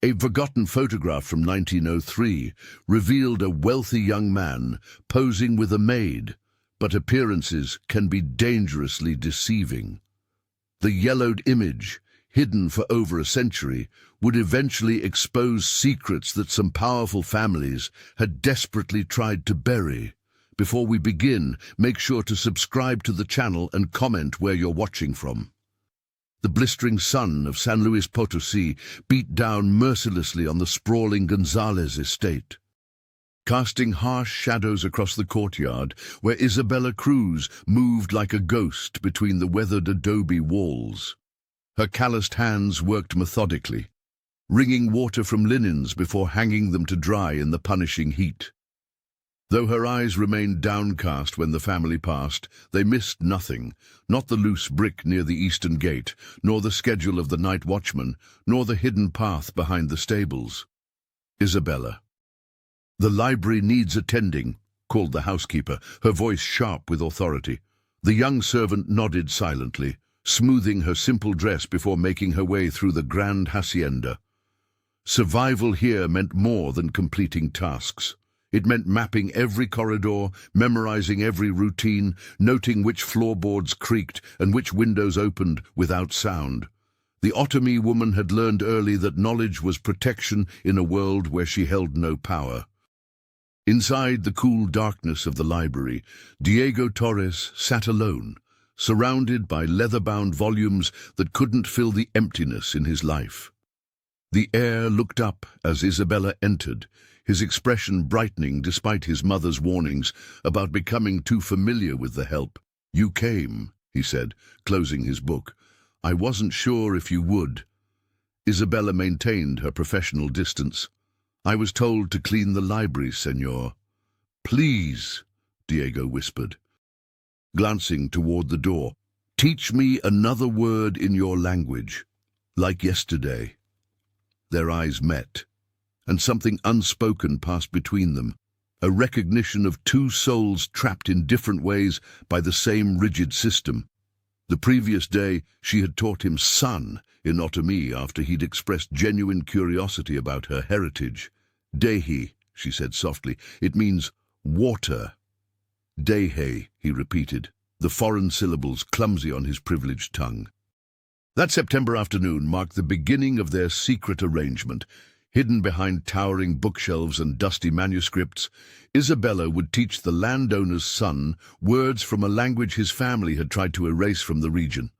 A forgotten photograph from 1903 revealed a wealthy young man posing with a maid, but appearances can be dangerously deceiving. The yellowed image, hidden for over a century, would eventually expose secrets that some powerful families had desperately tried to bury. Before we begin, make sure to subscribe to the channel and comment where you're watching from. The blistering sun of San Luis Potosí beat down mercilessly on the sprawling González estate, casting harsh shadows across the courtyard where Isabella Cruz moved like a ghost between the weathered adobe walls. Her calloused hands worked methodically, wringing water from linens before hanging them to dry in the punishing heat. Though her eyes remained downcast when the family passed, they missed nothing, not the loose brick near the eastern gate, nor the schedule of the night watchman, nor the hidden path behind the stables. Isabella. "The library needs attending," called the housekeeper, her voice sharp with authority. The young servant nodded silently, smoothing her simple dress before making her way through the grand hacienda. Survival here meant more than completing tasks. It meant mapping every corridor, memorizing every routine, noting which floorboards creaked and which windows opened without sound. The Otomi woman had learned early that knowledge was protection in a world where she held no power. Inside the cool darkness of the library, Diego Torres sat alone, surrounded by leather-bound volumes that couldn't fill the emptiness in his life. The heir looked up as Isabella entered, his expression brightening despite his mother's warnings about becoming too familiar with the help. "You came," he said, closing his book. "I wasn't sure if you would." Isabella maintained her professional distance. "I was told to clean the library, senor." "Please," Diego whispered, glancing toward the door. "Teach me another word in your language, like yesterday." Their eyes met, and something unspoken passed between them, a recognition of two souls trapped in different ways by the same rigid system. The previous day, she had taught him "son" in Otomi after he'd expressed genuine curiosity about her heritage. "Dehi," she said softly. "It means water." "Dehe," he repeated, the foreign syllables clumsy on his privileged tongue. That September afternoon marked the beginning of their secret arrangement. Hidden behind towering bookshelves and dusty manuscripts, Isabella would teach the landowner's son words from a language his family had tried to erase from the region.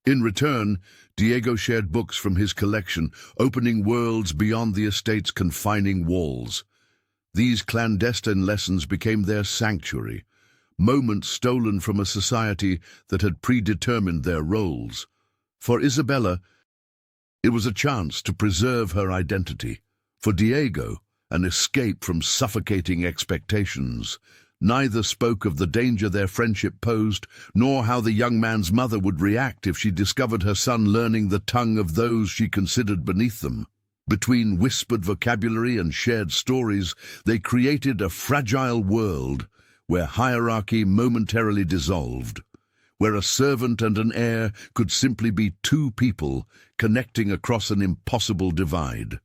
In return, Diego shared books from his collection, opening worlds beyond the estate's confining walls. These clandestine lessons became their sanctuary, moments stolen from a society that had predetermined their roles. For Isabella, it was a chance to preserve her identity. For Diego, an escape from suffocating expectations. Neither spoke of the danger their friendship posed, nor how the young man's mother would react if she discovered her son learning the tongue of those she considered beneath them. Between whispered vocabulary and shared stories, they created a fragile world where hierarchy momentarily dissolved, where a servant and an heir could simply be two people connecting across an impossible divide.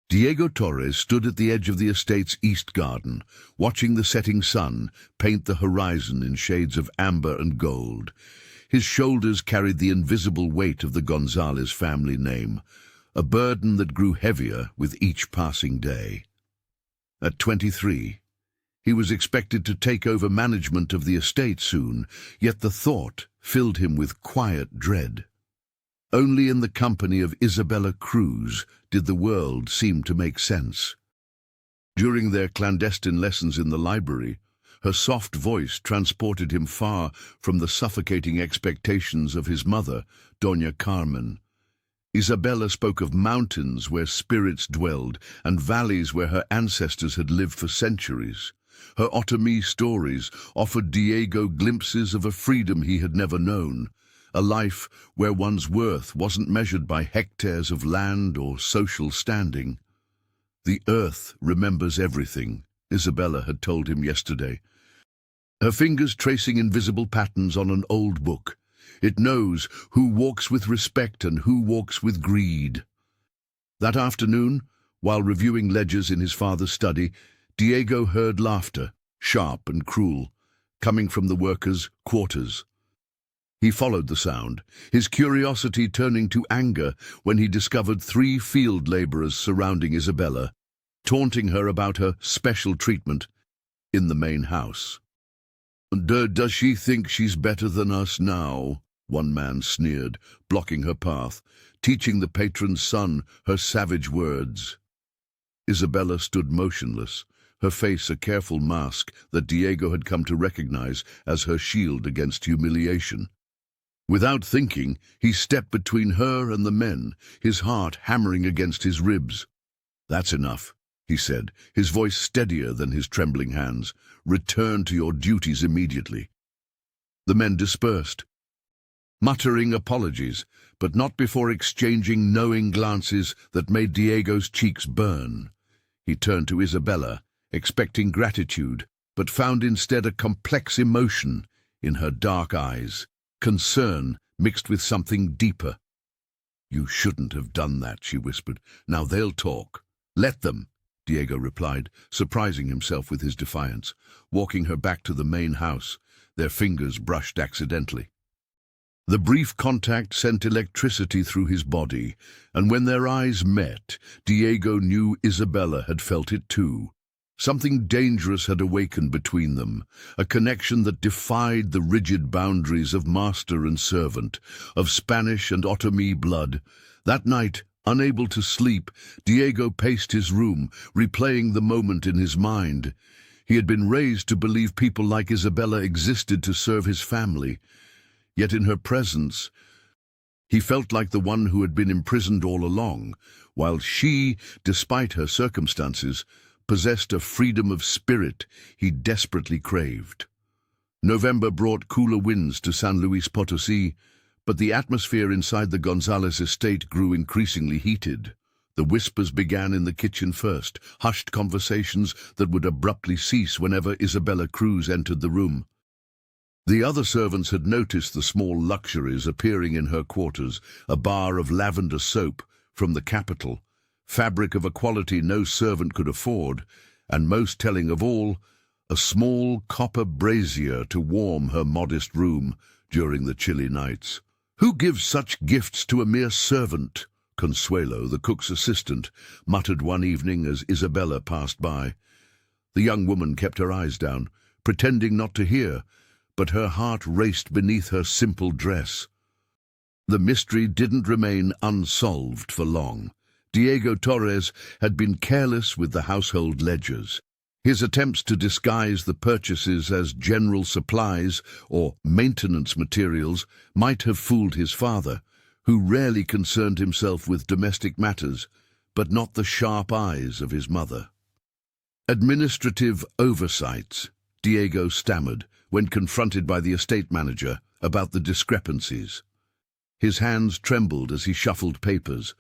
Diego Torres stood at the edge of the estate's east garden, watching the setting sun paint the horizon in shades of amber and gold. His shoulders carried the invisible weight of the González family name, a burden that grew heavier with each passing day. At 23, he was expected to take over management of the estate soon, yet the thought filled him with quiet dread. Only in the company of Isabella Cruz did the world seem to make sense. During their clandestine lessons in the library, her soft voice transported him far from the suffocating expectations of his mother, Doña Carmen. Isabella spoke of mountains where spirits dwelled and valleys where her ancestors had lived for centuries. Her Otomi stories offered Diego glimpses of a freedom he had never known, a life where one's worth wasn't measured by hectares of land or social standing. "The earth remembers everything," Isabella had told him yesterday, her fingers tracing invisible patterns on an old book. "It knows who walks with respect and who walks with greed." That afternoon, while reviewing ledgers in his father's study, Diego heard laughter, sharp and cruel, coming from the workers' quarters. He followed the sound, his curiosity turning to anger when he discovered 3 field laborers surrounding Isabella, taunting her about her special treatment in the main house. Does she think she's better than us now?" one man sneered, blocking her path, teaching the patron's son her savage words. Isabella stood motionless, her face a careful mask that Diego had come to recognize as her shield against humiliation. Without thinking, he stepped between her and the men, his heart hammering against his ribs. "That's enough," he said, his voice steadier than his trembling hands. "Return to your duties immediately." The men dispersed, muttering apologies, but not before exchanging knowing glances that made Diego's cheeks burn. He turned to Isabella, expecting gratitude, but found instead a complex emotion in her dark eyes, concern mixed with something deeper. "You shouldn't have done that," she whispered. "Now they'll talk." "Let them," Diego replied, surprising himself with his defiance, walking her back to the main house, their fingers brushed accidentally. The brief contact sent electricity through his body, and when their eyes met, Diego knew Isabella had felt it too. Something dangerous had awakened between them, a connection that defied the rigid boundaries of master and servant, of Spanish and Otomi blood. That night, unable to sleep, Diego paced his room, replaying the moment in his mind. He had been raised to believe people like Isabella existed to serve his family. Yet in her presence, he felt like the one who had been imprisoned all along, while she, despite her circumstances, possessed a freedom of spirit he desperately craved. November brought cooler winds to San Luis Potosí, but the atmosphere inside the González estate grew increasingly heated. The whispers began in the kitchen first, hushed conversations that would abruptly cease whenever Isabella Cruz entered the room. The other servants had noticed the small luxuries appearing in her quarters, a bar of lavender soap from the capital, fabric of a quality no servant could afford, and most telling of all, a small copper brazier to warm her modest room during the chilly nights. "Who gives such gifts to a mere servant?" Consuelo, the cook's assistant, muttered one evening as Isabella passed by. The young woman kept her eyes down, pretending not to hear, but her heart raced beneath her simple dress. The mystery didn't remain unsolved for long. Diego Torres had been careless with the household ledgers. His attempts to disguise the purchases as general supplies or maintenance materials might have fooled his father, who rarely concerned himself with domestic matters, but not the sharp eyes of his mother. "Administrative oversights," Diego stammered when confronted by the estate manager about the discrepancies. His hands trembled as he shuffled papers,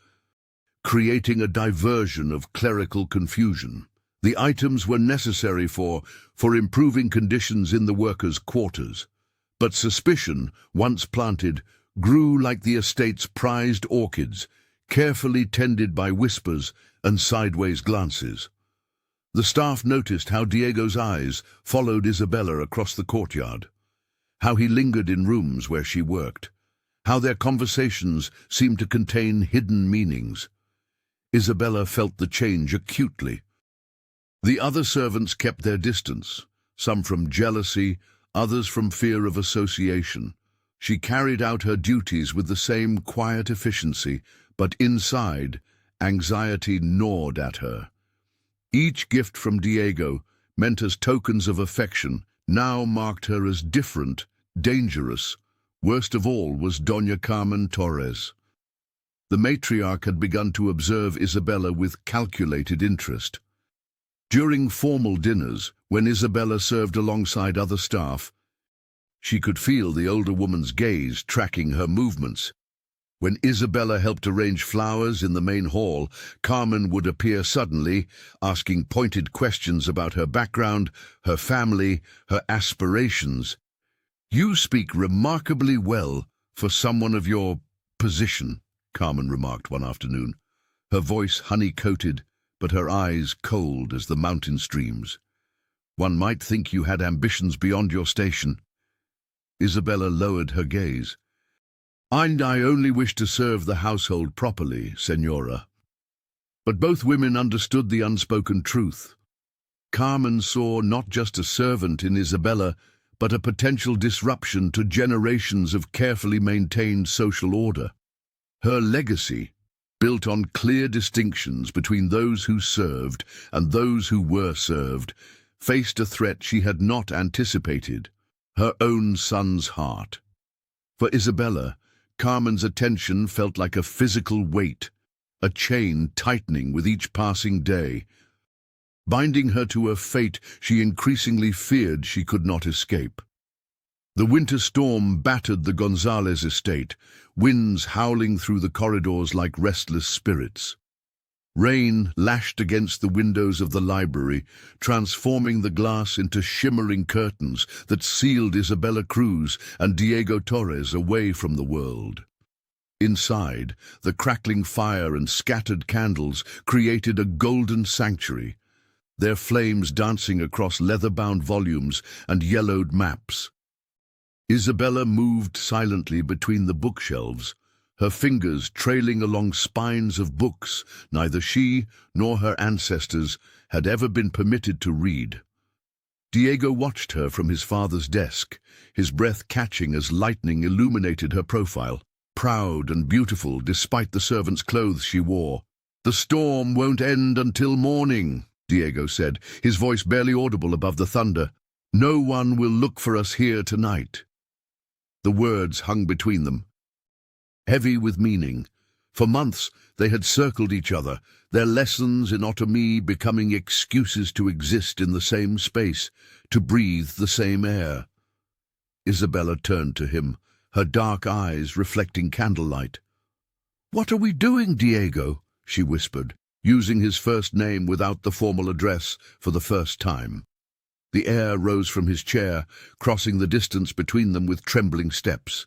creating a diversion of clerical confusion. The items were necessary for improving conditions in the workers' quarters, but suspicion, once planted, grew like the estate's prized orchids, carefully tended by whispers and sideways glances. The staff noticed how Diego's eyes followed Isabella across the courtyard, how he lingered in rooms where she worked, how their conversations seemed to contain hidden meanings. Isabella felt the change acutely. The other servants kept their distance, some from jealousy, others from fear of association. She carried out her duties with the same quiet efficiency, but inside, anxiety gnawed at her. Each gift from Diego, meant as tokens of affection, now marked her as different, dangerous. Worst of all was Doña Carmen Torres. The matriarch had begun to observe Isabella with calculated interest. During formal dinners, when Isabella served alongside other staff, she could feel the older woman's gaze tracking her movements. When Isabella helped arrange flowers in the main hall, Carmen would appear suddenly, asking pointed questions about her background, her family, her aspirations. "You speak remarkably well for someone of your position," Carmen remarked one afternoon. her voice honey-coated, but her eyes cold as the mountain streams. "One might think you had ambitions beyond your station." Isabella lowered her gaze. "I only wish to serve the household properly, Senora." But both women understood the unspoken truth. Carmen saw not just a servant in Isabella, but a potential disruption to generations of carefully maintained social order. Her legacy, built on clear distinctions between those who served and those who were served, faced a threat she had not anticipated: her own son's heart. For Isabella, Carmen's attention felt like a physical weight, a chain tightening with each passing day, binding her to a fate she increasingly feared she could not escape. The winter storm battered the Gonzalez estate, winds howling through the corridors like restless spirits. Rain lashed against the windows of the library, transforming the glass into shimmering curtains that sealed Isabella Cruz and Diego Torres away from the world. Inside, the crackling fire and scattered candles created a golden sanctuary, their flames dancing across leather-bound volumes and yellowed maps. Isabella moved silently between the bookshelves, her fingers trailing along spines of books neither she nor her ancestors had ever been permitted to read. Diego watched her from his father's desk, his breath catching as lightning illuminated her profile, proud and beautiful despite the servant's clothes she wore. "The storm won't end until morning," Diego said, his voice barely audible above the thunder. "No one will look for us here tonight." The words hung between them, heavy with meaning. For months they had circled each other, their lessons in autonomy becoming excuses to exist in the same space, to breathe the same air. Isabella turned to him, her dark eyes reflecting candlelight. "What are we doing, Diego?" she whispered, using his first name without the formal address for the first time. The air rose from his chair, crossing the distance between them with trembling steps.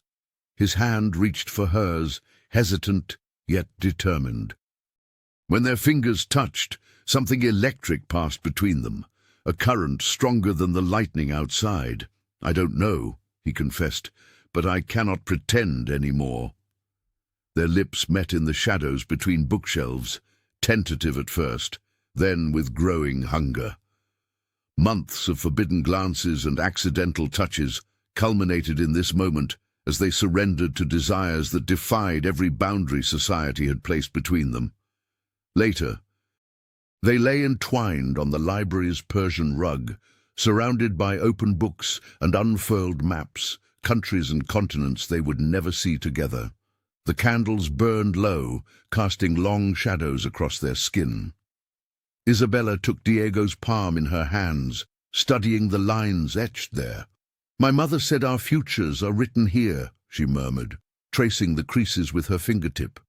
His hand reached for hers, hesitant yet determined. When their fingers touched, something electric passed between them, a current stronger than the lightning outside. "I don't know," he confessed, "but I cannot pretend any more." Their lips met in the shadows between bookshelves, tentative at first, then with growing hunger. Months of forbidden glances and accidental touches culminated in this moment as they surrendered to desires that defied every boundary society had placed between them. Later, they lay entwined on the library's Persian rug, surrounded by open books and unfurled maps, countries and continents they would never see together. The candles burned low, casting long shadows across their skin. Isabella took Diego's palm in her hands, studying the lines etched there. "My mother said our futures are written here," she murmured, tracing the creases with her fingertip.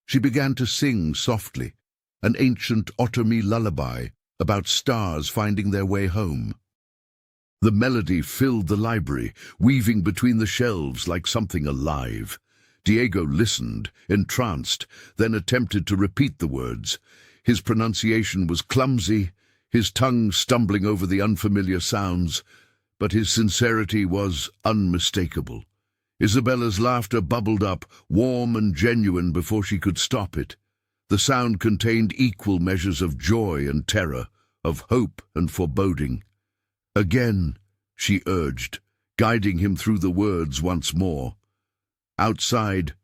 She began to sing softly, an ancient Otomi lullaby about stars finding their way home. The melody filled the library, weaving between the shelves like something alive. Diego listened, entranced, then attempted to repeat the words. His pronunciation was clumsy, his tongue stumbling over the unfamiliar sounds, but his sincerity was unmistakable. Isabella's laughter bubbled up, warm and genuine before she could stop it. The sound contained equal measures of joy and terror, of hope and foreboding. "Again," she urged, guiding him through the words once more. Outside,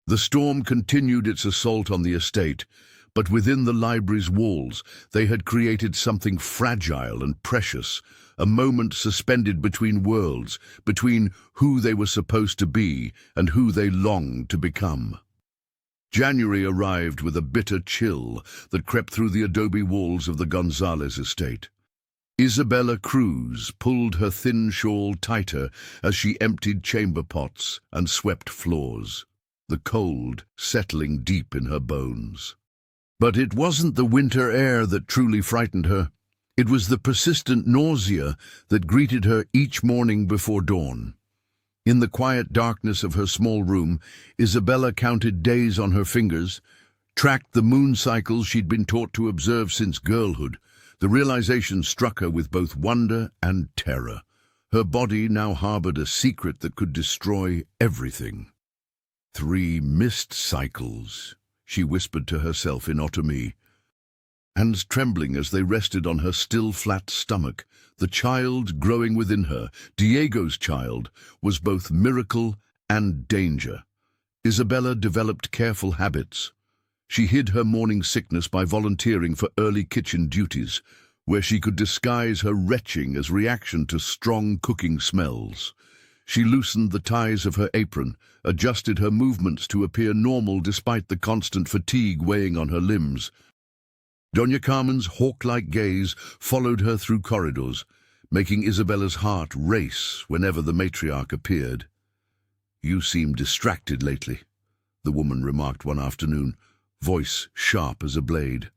the storm continued its assault on the estate, but within the library's walls they had created something fragile and precious, a moment suspended between worlds, between who they were supposed to be and who they longed to become. January arrived with a bitter chill that crept through the adobe walls of the Gonzalez estate. Isabella Cruz pulled her thin shawl tighter as she emptied chamber pots and swept floors, the cold settling deep in her bones. But it wasn't the winter air that truly frightened her. It was the persistent nausea that greeted her each morning before dawn. In the quiet darkness of her small room, Isabella counted days on her fingers, tracked the moon cycles she'd been taught to observe since girlhood. The realization struck her with both wonder and terror. Her body now harbored a secret that could destroy everything. 3 missed cycles, she whispered to herself in Otomi, hands trembling as they rested on her still flat stomach. The child growing within her, Diego's child, was both miracle and danger. Isabella developed careful habits. She hid her morning sickness by volunteering for early kitchen duties, where she could disguise her retching as reaction to strong cooking smells. She loosened the ties of her apron, adjusted her movements to appear normal despite the constant fatigue weighing on her limbs. Doña Carmen's hawk-like gaze followed her through corridors, making Isabella's heart race whenever the matriarch appeared. "You seem distracted lately," the woman remarked one afternoon, voice sharp as a blade.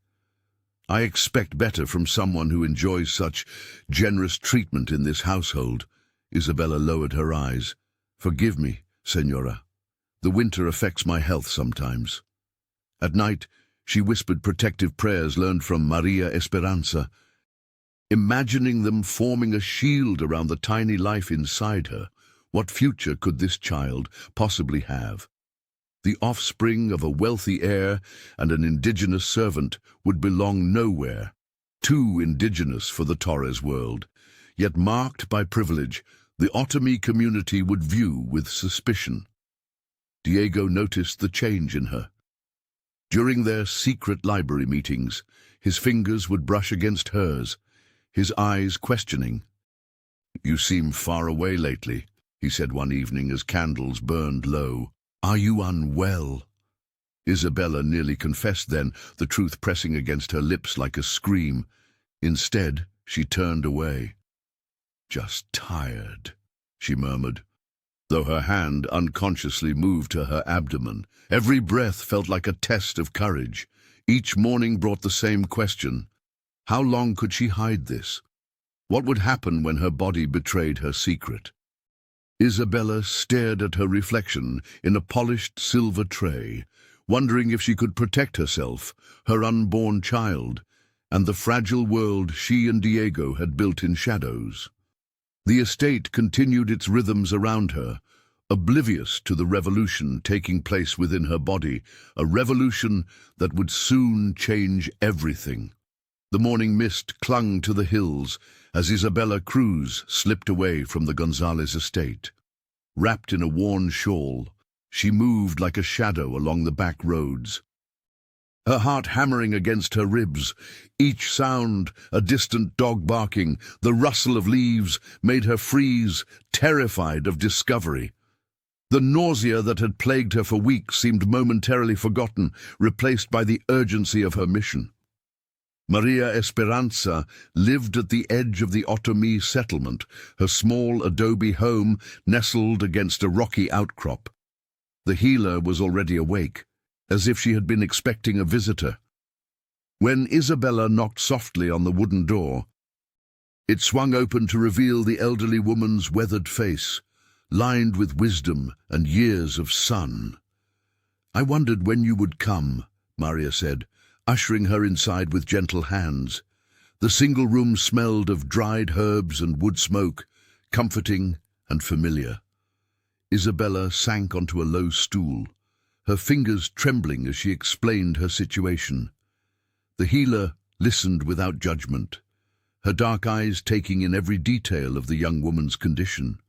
"I expect better from someone who enjoys such generous treatment in this household." Isabella lowered her eyes. "Forgive me, Senora. The winter affects my health sometimes." At night, she whispered protective prayers learned from Maria Esperanza, imagining them forming a shield around the tiny life inside her. What future could this child possibly have? The offspring of a wealthy heir and an indigenous servant would belong nowhere. Too indigenous for the Torres world, yet marked by privilege, the Otomi community would view with suspicion. Diego noticed the change in her. During their secret library meetings, his fingers would brush against hers, his eyes questioning. "You seem far away lately," he said one evening as candles burned low. "Are you unwell?" Isabella nearly confessed then, the truth pressing against her lips like a scream. Instead, she turned away. "Just tired," she murmured, though her hand unconsciously moved to her abdomen. Every breath felt like a test of courage. Each morning brought the same question. How long could she hide this? What would happen when her body betrayed her secret? Isabella stared at her reflection in a polished silver tray, wondering if she could protect herself, her unborn child, and the fragile world she and Diego had built in shadows. The estate continued its rhythms around her, oblivious to the revolution taking place within her body, a revolution that would soon change everything. The morning mist clung to the hills as Isabella Cruz slipped away from the Gonzalez estate. Wrapped in a worn shawl, she moved like a shadow along the back roads, her heart hammering against her ribs. Each sound, a distant dog barking, the rustle of leaves, made her freeze, terrified of discovery. The nausea that had plagued her for weeks seemed momentarily forgotten, replaced by the urgency of her mission. Maria Esperanza lived at the edge of the Otomi settlement, her small adobe home nestled against a rocky outcrop. The healer was already awake, as if she had been expecting a visitor. When Isabella knocked softly on the wooden door, it swung open to reveal the elderly woman's weathered face, lined with wisdom and years of sun. "I wondered when you would come," Maria said, ushering her inside with gentle hands. The single room smelled of dried herbs and wood smoke, comforting and familiar. Isabella sank onto a low stool, her fingers trembling as she explained her situation. The healer listened without judgment, her dark eyes taking in every detail of the young woman's condition.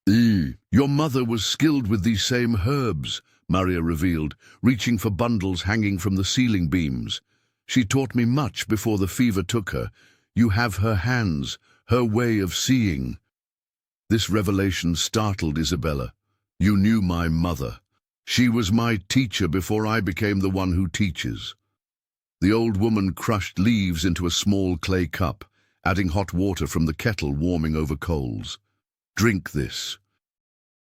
Your mother was skilled with these same herbs," Maria revealed, reaching for bundles hanging from the ceiling beams. "She taught me much before the fever took her. You have her hands, her way of seeing." This revelation startled Isabella. "You knew my mother. She was my teacher before I became the one who teaches." The old woman crushed leaves into a small clay cup, adding hot water from the kettle warming over coals. "Drink this.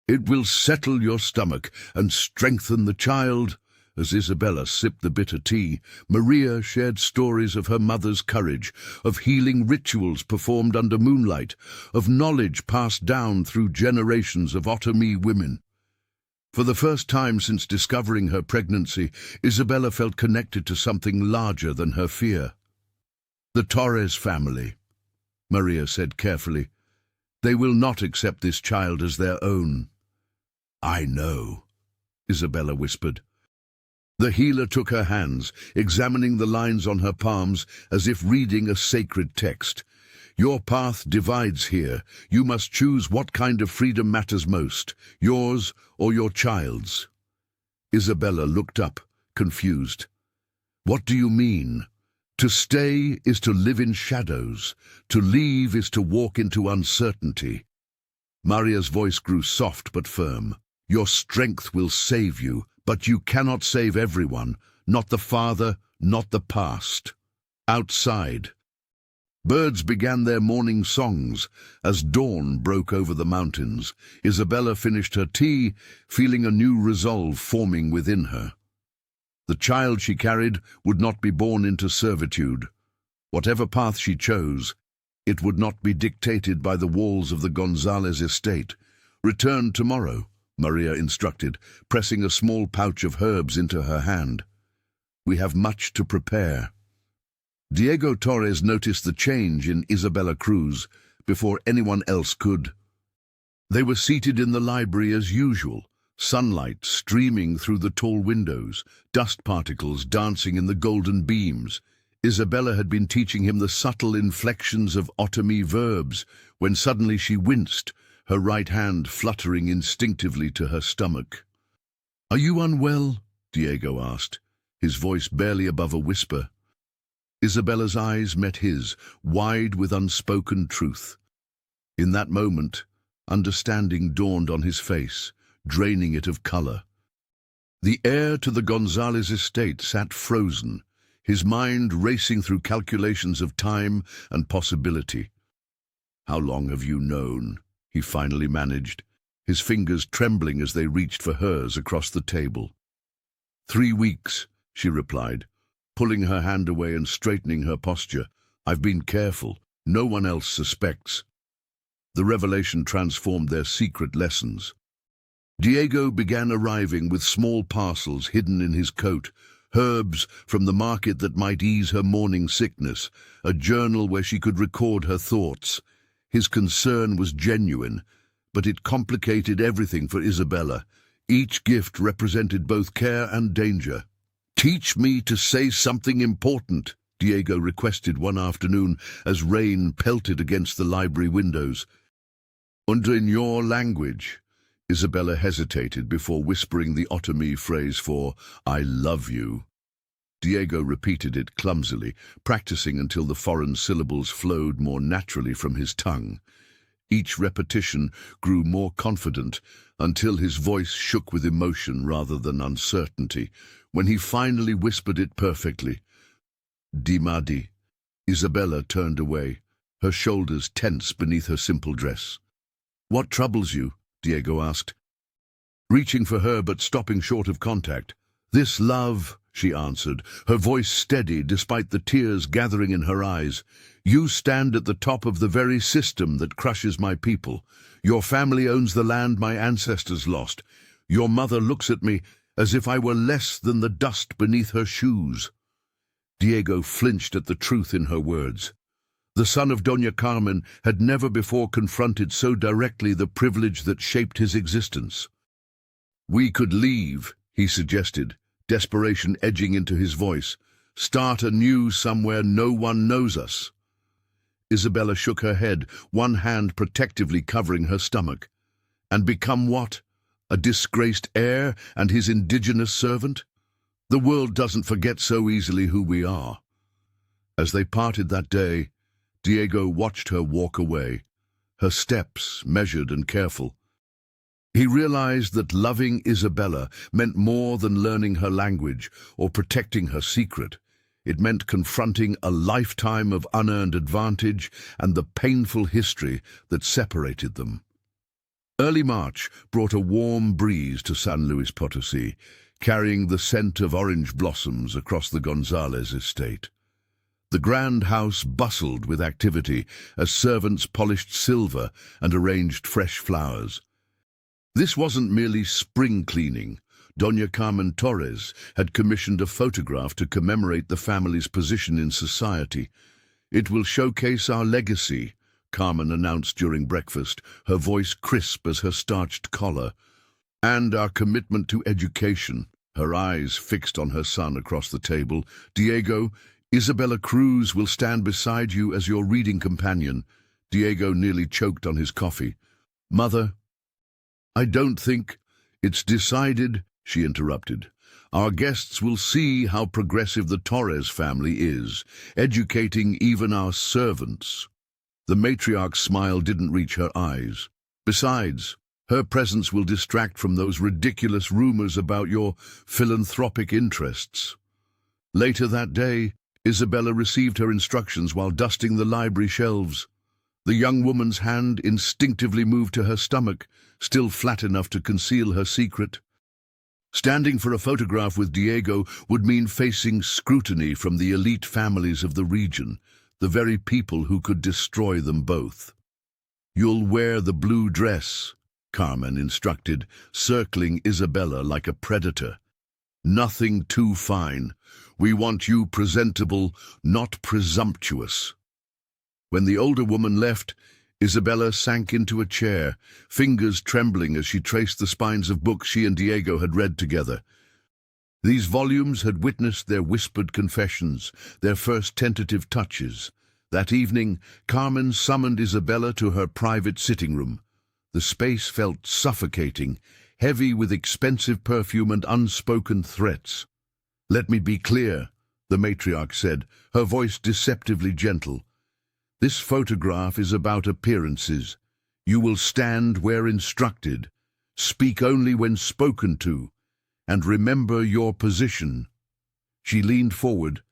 It will settle your stomach and strengthen the child." As Isabella sipped the bitter tea, Maria shared stories of her mother's courage, of healing rituals performed under moonlight, of knowledge passed down through generations of Otomi women. For the first time since discovering her pregnancy, Isabella felt connected to something larger than her fear. "The Torres family," Maria said carefully. "They will not accept this child as their own." "I know," Isabella whispered. The healer took her hands, examining the lines on her palms as if reading a sacred text. "Your path divides here. You must choose what kind of freedom matters most, yours or your child's." Isabella looked up, confused. "What do you mean? To stay is to live in shadows. To leave is to walk into uncertainty." Maria's voice grew soft but firm. "Your strength will save you, but you cannot save everyone, not the father, not the past." Outside, birds began their morning songs as dawn broke over the mountains. Isabella finished her tea, feeling a new resolve forming within her. The child she carried would not be born into servitude. Whatever path she chose, it would not be dictated by the walls of the Gonzalez estate. "Return tomorrow," Maria instructed, pressing a small pouch of herbs into her hand. "We have much to prepare." Diego Torres noticed the change in Isabella Cruz before anyone else could. They were seated in the library as usual, sunlight streaming through the tall windows, dust particles dancing in the golden beams. Isabella had been teaching him the subtle inflections of Otomi verbs when suddenly she winced, her right hand fluttering instinctively to her stomach. "Are you unwell?" Diego asked, his voice barely above a whisper. Isabella's eyes met his, wide with unspoken truth. In that moment, understanding dawned on his face, draining it of color. The heir to the Gonzalez estate sat frozen, his mind racing through calculations of time and possibility. "How long have you known?" he finally managed, his fingers trembling as they reached for hers across the table. 3 weeks, she replied, pulling her hand away and straightening her posture. "I've been careful. No one else suspects." The revelation transformed their secret lessons. Diego began arriving with small parcels hidden in his coat, herbs from the market that might ease her morning sickness, a journal where she could record her thoughts. His concern was genuine, but it complicated everything for Isabella. Each gift represented both care and danger. "Teach me to say something important," Diego requested one afternoon as rain pelted against the library windows. "And in your language." Isabella hesitated before whispering the Otomi phrase for "I love you." Diego repeated it clumsily, practicing until the foreign syllables flowed more naturally from his tongue. Each repetition grew more confident until his voice shook with emotion rather than uncertainty. When he finally whispered it perfectly, "Dimadi," Isabella turned away, her shoulders tense beneath her simple dress. "What troubles you?" Diego asked, reaching for her but stopping short of contact. "This love," she answered, her voice steady despite the tears gathering in her eyes. "You stand at the top of the very system that crushes my people. Your family owns the land my ancestors lost. Your mother looks at me as if I were less than the dust beneath her shoes." Diego flinched at the truth in her words. The son of Doña Carmen had never before confronted so directly the privilege that shaped his existence. "We could leave," he suggested, desperation edging into his voice. "Start anew somewhere no one knows us." Isabella shook her head, one hand protectively covering her stomach. "And become what? A disgraced heir and his indigenous servant? The world doesn't forget so easily who we are." As they parted that day, Diego watched her walk away, her steps measured and careful. He realized that loving Isabella meant more than learning her language or protecting her secret. It meant confronting a lifetime of unearned advantage and the painful history that separated them. Early March brought a warm breeze to San Luis Potosí, carrying the scent of orange blossoms across the Gonzalez estate. The grand house bustled with activity as servants polished silver and arranged fresh flowers. This wasn't merely spring cleaning. Doña Carmen Torres had commissioned a photograph to commemorate the family's position in society. "It will showcase our legacy," Carmen announced during breakfast, her voice crisp as her starched collar, "and our commitment to education." Her eyes fixed on her son across the table. "Diego, Isabella Cruz will stand beside you as your reading companion." Diego nearly choked on his coffee. "Mother, I don't think it's decided," she interrupted. "Our guests will see how progressive the Torres family is, educating even our servants." The matriarch's smile didn't reach her eyes. "Besides, her presence will distract from those ridiculous rumors about your philanthropic interests." Later that day, Isabella received her instructions while dusting the library shelves. The young woman's hand instinctively moved to her stomach, still flat enough to conceal her secret. Standing for a photograph with Diego would mean facing scrutiny from the elite families of the region, the very people who could destroy them both. "You'll wear the blue dress," Carmen instructed, circling Isabella like a predator. "Nothing too fine. We want you presentable, not presumptuous." When the older woman left, Isabella sank into a chair, fingers trembling as she traced the spines of books she and Diego had read together. These volumes had witnessed their whispered confessions, their first tentative touches. That evening, Carmen summoned Isabella to her private sitting room. The space felt suffocating, heavy with expensive perfume and unspoken threats. "Let me be clear," the matriarch said, her voice deceptively gentle. "This photograph is about appearances. You will stand where instructed, speak only when spoken to, and remember your position." She leaned forward.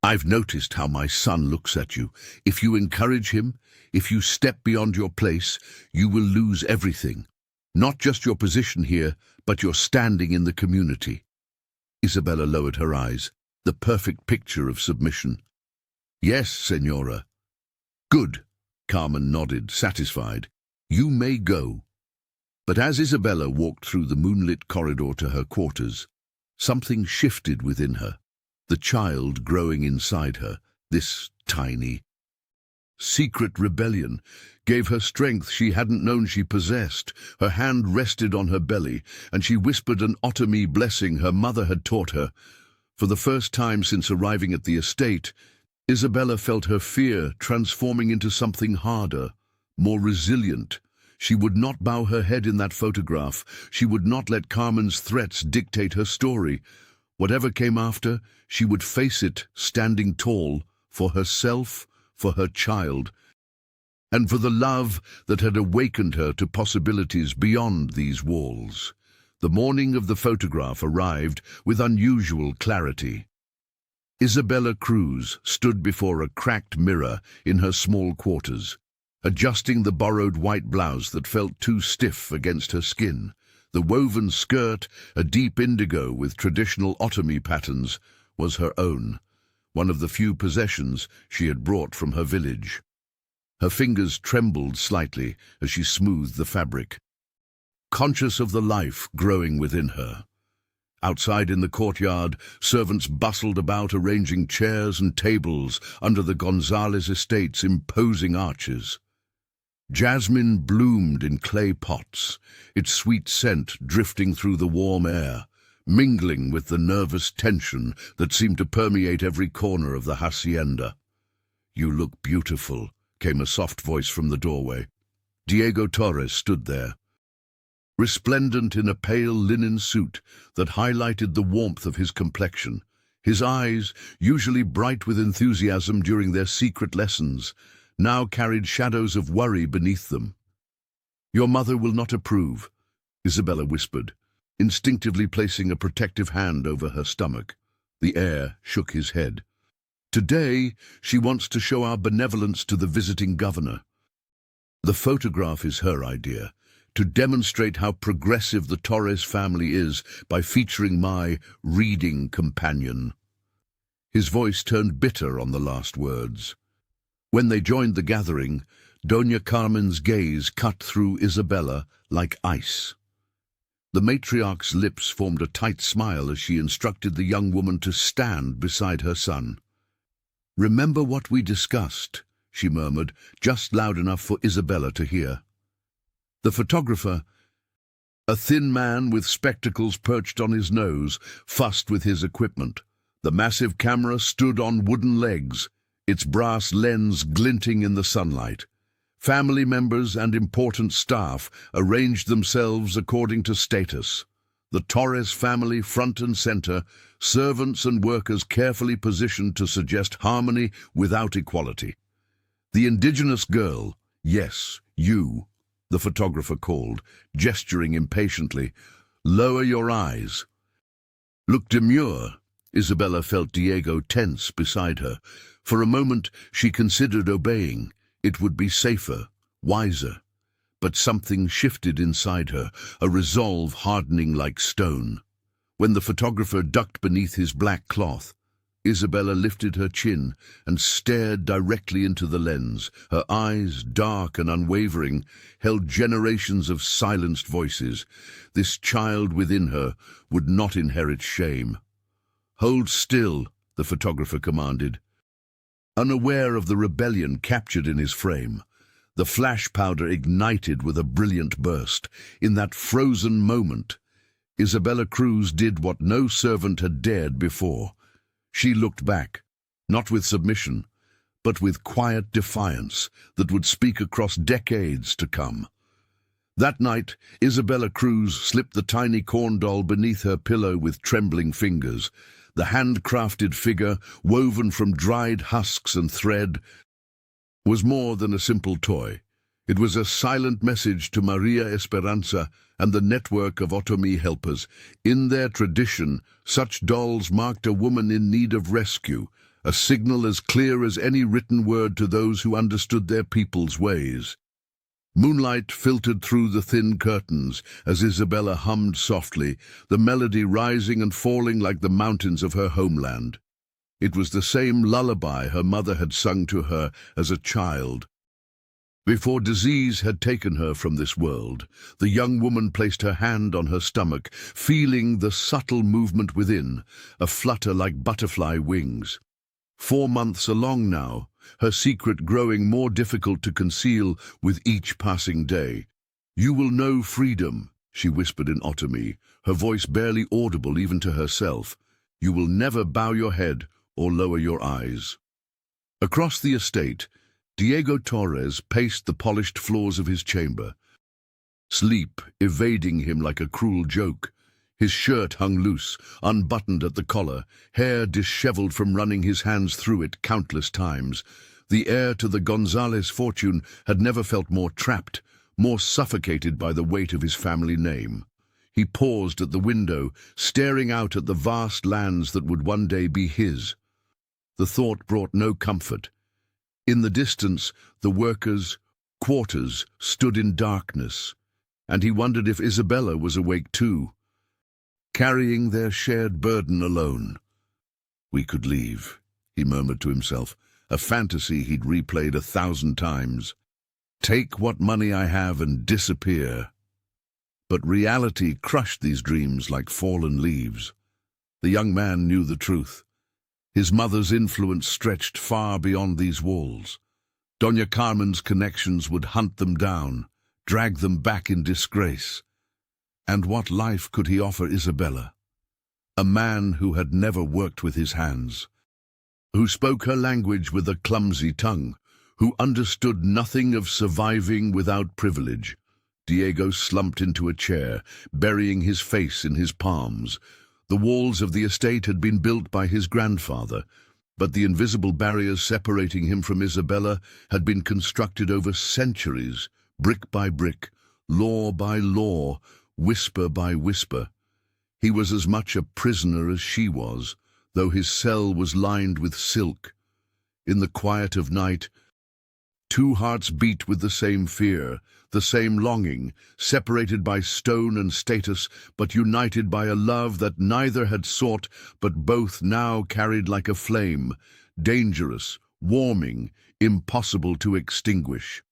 "I've noticed how my son looks at you. If you encourage him, if you step beyond your place, you will lose everything. Not just your position here, but your standing in the community." Isabella lowered her eyes, the perfect picture of submission. "Yes, Senora." "Good," Carmen nodded, satisfied. "You may go." But as Isabella walked through the moonlit corridor to her quarters, something shifted within her, the child growing inside her, this tiny, secret rebellion, gave her strength she hadn't known she possessed. Her hand rested on her belly, and she whispered an Otomi blessing her mother had taught her. For the first time since arriving at the estate, Isabella felt her fear transforming into something harder, more resilient. She would not bow her head in that photograph. She would not let Carmen's threats dictate her story. Whatever came after, she would face it standing tall, for herself, for her child, and for the love that had awakened her to possibilities beyond these walls. The morning of the photograph arrived with unusual clarity. Isabella Cruz stood before a cracked mirror in her small quarters, adjusting the borrowed white blouse that felt too stiff against her skin. The woven skirt, a deep indigo with traditional Otomi patterns, was her own, one of the few possessions she had brought from her village. Her fingers trembled slightly as she smoothed the fabric, conscious of the life growing within her. Outside in the courtyard, servants bustled about arranging chairs and tables under the Gonzalez estate's imposing arches. Jasmine bloomed in clay pots, its sweet scent drifting through the warm air, mingling with the nervous tension that seemed to permeate every corner of the hacienda. "You look beautiful," came a soft voice from the doorway. Diego Torres stood there, resplendent in a pale linen suit that highlighted the warmth of his complexion. His eyes, usually bright with enthusiasm during their secret lessons, now carried shadows of worry beneath them. "Your mother will not approve," Isabella whispered, instinctively placing a protective hand over her stomach. The heir shook his head. "Today, she wants to show our benevolence to the visiting governor. The photograph is her idea, to demonstrate how progressive the Torres family is by featuring my reading companion." His voice turned bitter on the last words. When they joined the gathering, Doña Carmen's gaze cut through Isabella like ice. The matriarch's lips formed a tight smile as she instructed the young woman to stand beside her son. "Remember what we discussed," she murmured, just loud enough for Isabella to hear. The photographer, a thin man with spectacles perched on his nose, fussed with his equipment. The massive camera stood on wooden legs, its brass lens glinting in the sunlight. Family members and important staff arranged themselves according to status. The Torres family front and center, servants and workers carefully positioned to suggest harmony without equality. The indigenous girl, yes, you, the photographer called, gesturing impatiently. "Lower your eyes." "Look demure." Isabella felt Diego tense beside her. For a moment she considered obeying. It would be safer, wiser. But something shifted inside her, a resolve hardening like stone. When the photographer ducked beneath his black cloth, Isabella lifted her chin and stared directly into the lens. Her eyes, dark and unwavering, held generations of silenced voices. This child within her would not inherit shame. "Hold still," the photographer commanded. Unaware of the rebellion captured in his frame, the flash powder ignited with a brilliant burst. In that frozen moment, Isabella Cruz did what no servant had dared before. She looked back, not with submission, but with quiet defiance that would speak across decades to come. That night, Isabella Cruz slipped the tiny corn doll beneath her pillow with trembling fingers. The handcrafted figure, woven from dried husks and thread, was more than a simple toy. It was a silent message to Maria Esperanza and the network of Otomi helpers. In their tradition, such dolls marked a woman in need of rescue, a signal as clear as any written word to those who understood their people's ways. Moonlight filtered through the thin curtains as Isabella hummed softly, the melody rising and falling like the mountains of her homeland. It was the same lullaby her mother had sung to her as a child. Before disease had taken her from this world, the young woman placed her hand on her stomach, feeling the subtle movement within, a flutter like butterfly wings. 4 months along now, her secret growing more difficult to conceal with each passing day. "You will know freedom," she whispered in Otomi, her voice barely audible even to herself. "You will never bow your head or lower your eyes." Across the estate, Diego Torres paced the polished floors of his chamber, sleep evading him like a cruel joke. His shirt hung loose, unbuttoned at the collar, hair disheveled from running his hands through it countless times. The heir to the Gonzalez fortune had never felt more trapped, more suffocated by the weight of his family name. He paused at the window, staring out at the vast lands that would one day be his. The thought brought no comfort. In the distance, the workers' quarters stood in darkness, and he wondered if Isabella was awake too, carrying their shared burden alone. "We could leave," he murmured to himself, a fantasy he'd replayed 1,000 times. "Take what money I have and disappear." But reality crushed these dreams like fallen leaves. The young man knew the truth. His mother's influence stretched far beyond these walls. Doña Carmen's connections would hunt them down, drag them back in disgrace. And what life could he offer Isabella? A man who had never worked with his hands, who spoke her language with a clumsy tongue, who understood nothing of surviving without privilege. Diego slumped into a chair, burying his face in his palms. The walls of the estate had been built by his grandfather, but the invisible barriers separating him from Isabella had been constructed over centuries, brick by brick, law by law, whisper by whisper. He was as much a prisoner as she was, though his cell was lined with silk. In the quiet of night, 2 hearts beat with the same fear, the same longing, separated by stone and status, but united by a love that neither had sought, but both now carried like a flame, dangerous, warming, impossible to extinguish.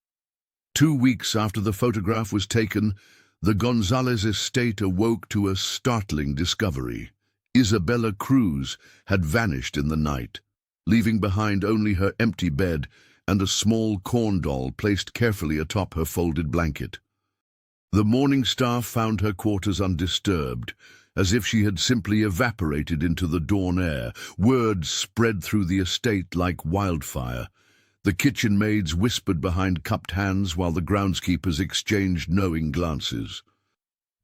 2 weeks after the photograph was taken, the Gonzalez estate awoke to a startling discovery. Isabella Cruz had vanished in the night, leaving behind only her empty bed and a small corn doll placed carefully atop her folded blanket. The morning staff found her quarters undisturbed, as if she had simply evaporated into the dawn air. Word spread through the estate like wildfire. The kitchen maids whispered behind cupped hands while the groundskeepers exchanged knowing glances.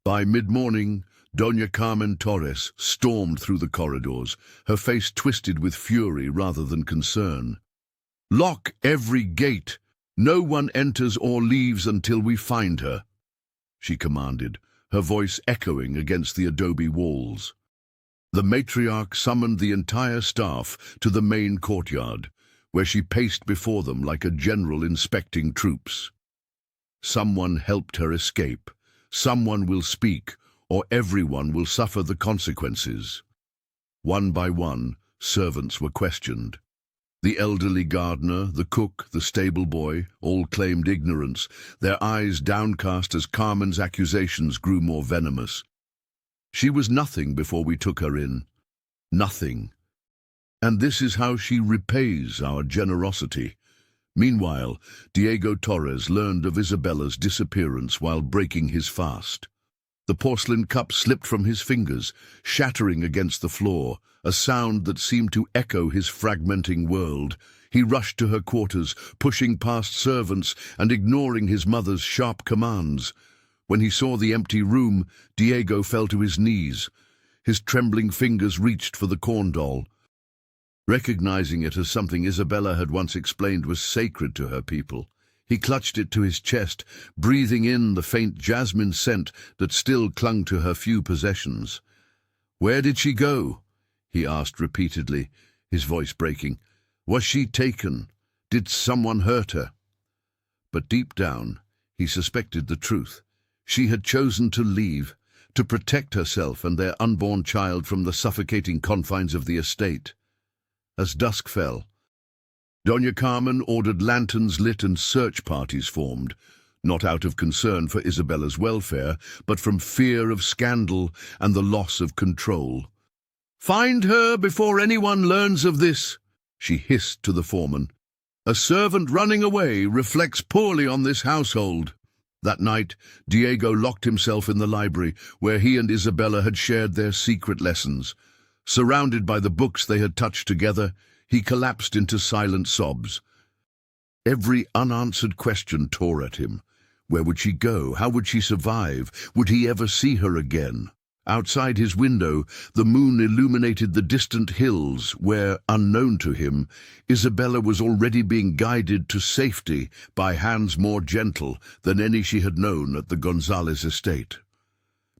By mid-morning, Doña Carmen Torres stormed through the corridors, her face twisted with fury rather than concern. "Lock every gate! No one enters or leaves until we find her," she commanded, her voice echoing against the adobe walls. The matriarch summoned the entire staff to the main courtyard, where she paced before them like a general inspecting troops. "Someone helped her escape. Someone will speak, or everyone will suffer the consequences." One by one, servants were questioned. The elderly gardener, the cook, the stable boy, all claimed ignorance, their eyes downcast as Carmen's accusations grew more venomous. She was nothing before we took her in. Nothing. And this is how she repays our generosity. Meanwhile, Diego Torres learned of Isabella's disappearance while breaking his fast. The porcelain cup slipped from his fingers, shattering against the floor, a sound that seemed to echo his fragmenting world. He rushed to her quarters, pushing past servants and ignoring his mother's sharp commands. When he saw the empty room, Diego fell to his knees. His trembling fingers reached for the corn doll. Recognizing it as something Isabella had once explained was sacred to her people, he clutched it to his chest, breathing in the faint jasmine scent that still clung to her few possessions. "Where did she go?" he asked repeatedly, his voice breaking. "Was she taken? Did someone hurt her?" But deep down, he suspected the truth. She had chosen to leave, to protect herself and their unborn child from the suffocating confines of the estate. As dusk fell, Doña Carmen ordered lanterns lit and search parties formed, not out of concern for Isabella's welfare, but from fear of scandal and the loss of control. "Find her before anyone learns of this," she hissed to the foreman. "A servant running away reflects poorly on this household." That night, Diego locked himself in the library, where he and Isabella had shared their secret lessons. Surrounded by the books they had touched together, he collapsed into silent sobs. Every unanswered question tore at him. Where would she go? How would she survive? Would he ever see her again? Outside his window, the moon illuminated the distant hills where, unknown to him, Isabella was already being guided to safety by hands more gentle than any she had known at the Gonzalez estate.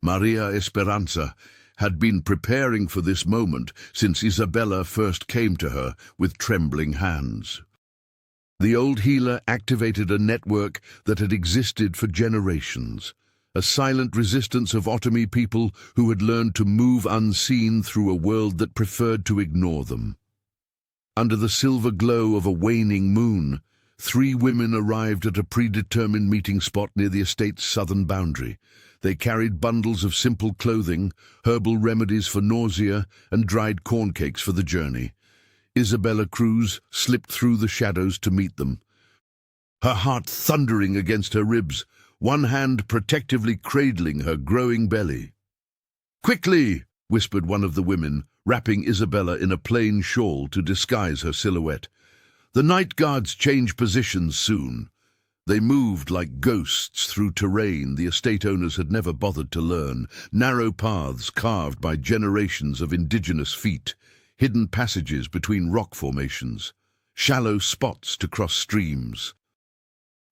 Maria Esperanza had been preparing for this moment since Isabella first came to her with trembling hands. The old healer activated a network that had existed for generations, a silent resistance of Otomi people who had learned to move unseen through a world that preferred to ignore them. Under the silver glow of a waning moon, 3 women arrived at a predetermined meeting spot near the estate's southern boundary. They carried bundles of simple clothing, herbal remedies for nausea, and dried corn cakes for the journey. Isabella Cruz slipped through the shadows to meet them, her heart thundering against her ribs, one hand protectively cradling her growing belly. "Quickly!" whispered one of the women, wrapping Isabella in a plain shawl to disguise her silhouette. "The night guards change positions soon." They moved like ghosts through terrain the estate owners had never bothered to learn, narrow paths carved by generations of indigenous feet, hidden passages between rock formations, shallow spots to cross streams.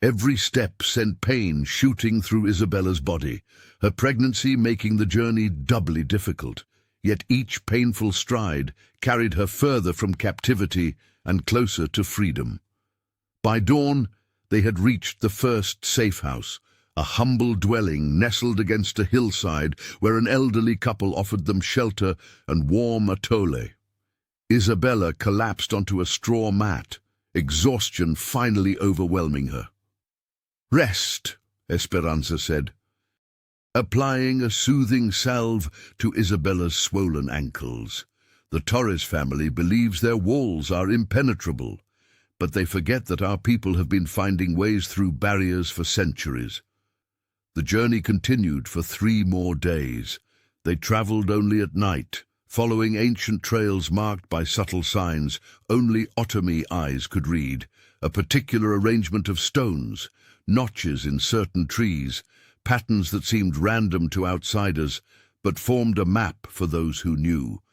Every step sent pain shooting through Isabella's body, her pregnancy making the journey doubly difficult, yet each painful stride carried her further from captivity and closer to freedom. By dawn, they had reached the first safe house, a humble dwelling nestled against a hillside where an elderly couple offered them shelter and warm atole. Isabella collapsed onto a straw mat, exhaustion finally overwhelming her. "Rest," Esperanza said, applying a soothing salve to Isabella's swollen ankles. "The Torres family believes their walls are impenetrable, but they forget that our people have been finding ways through barriers for centuries." The journey continued for 3 more days. They traveled only at night, following ancient trails marked by subtle signs only Otomi eyes could read, a particular arrangement of stones, notches in certain trees, patterns that seemed random to outsiders, but formed a map for those who knew.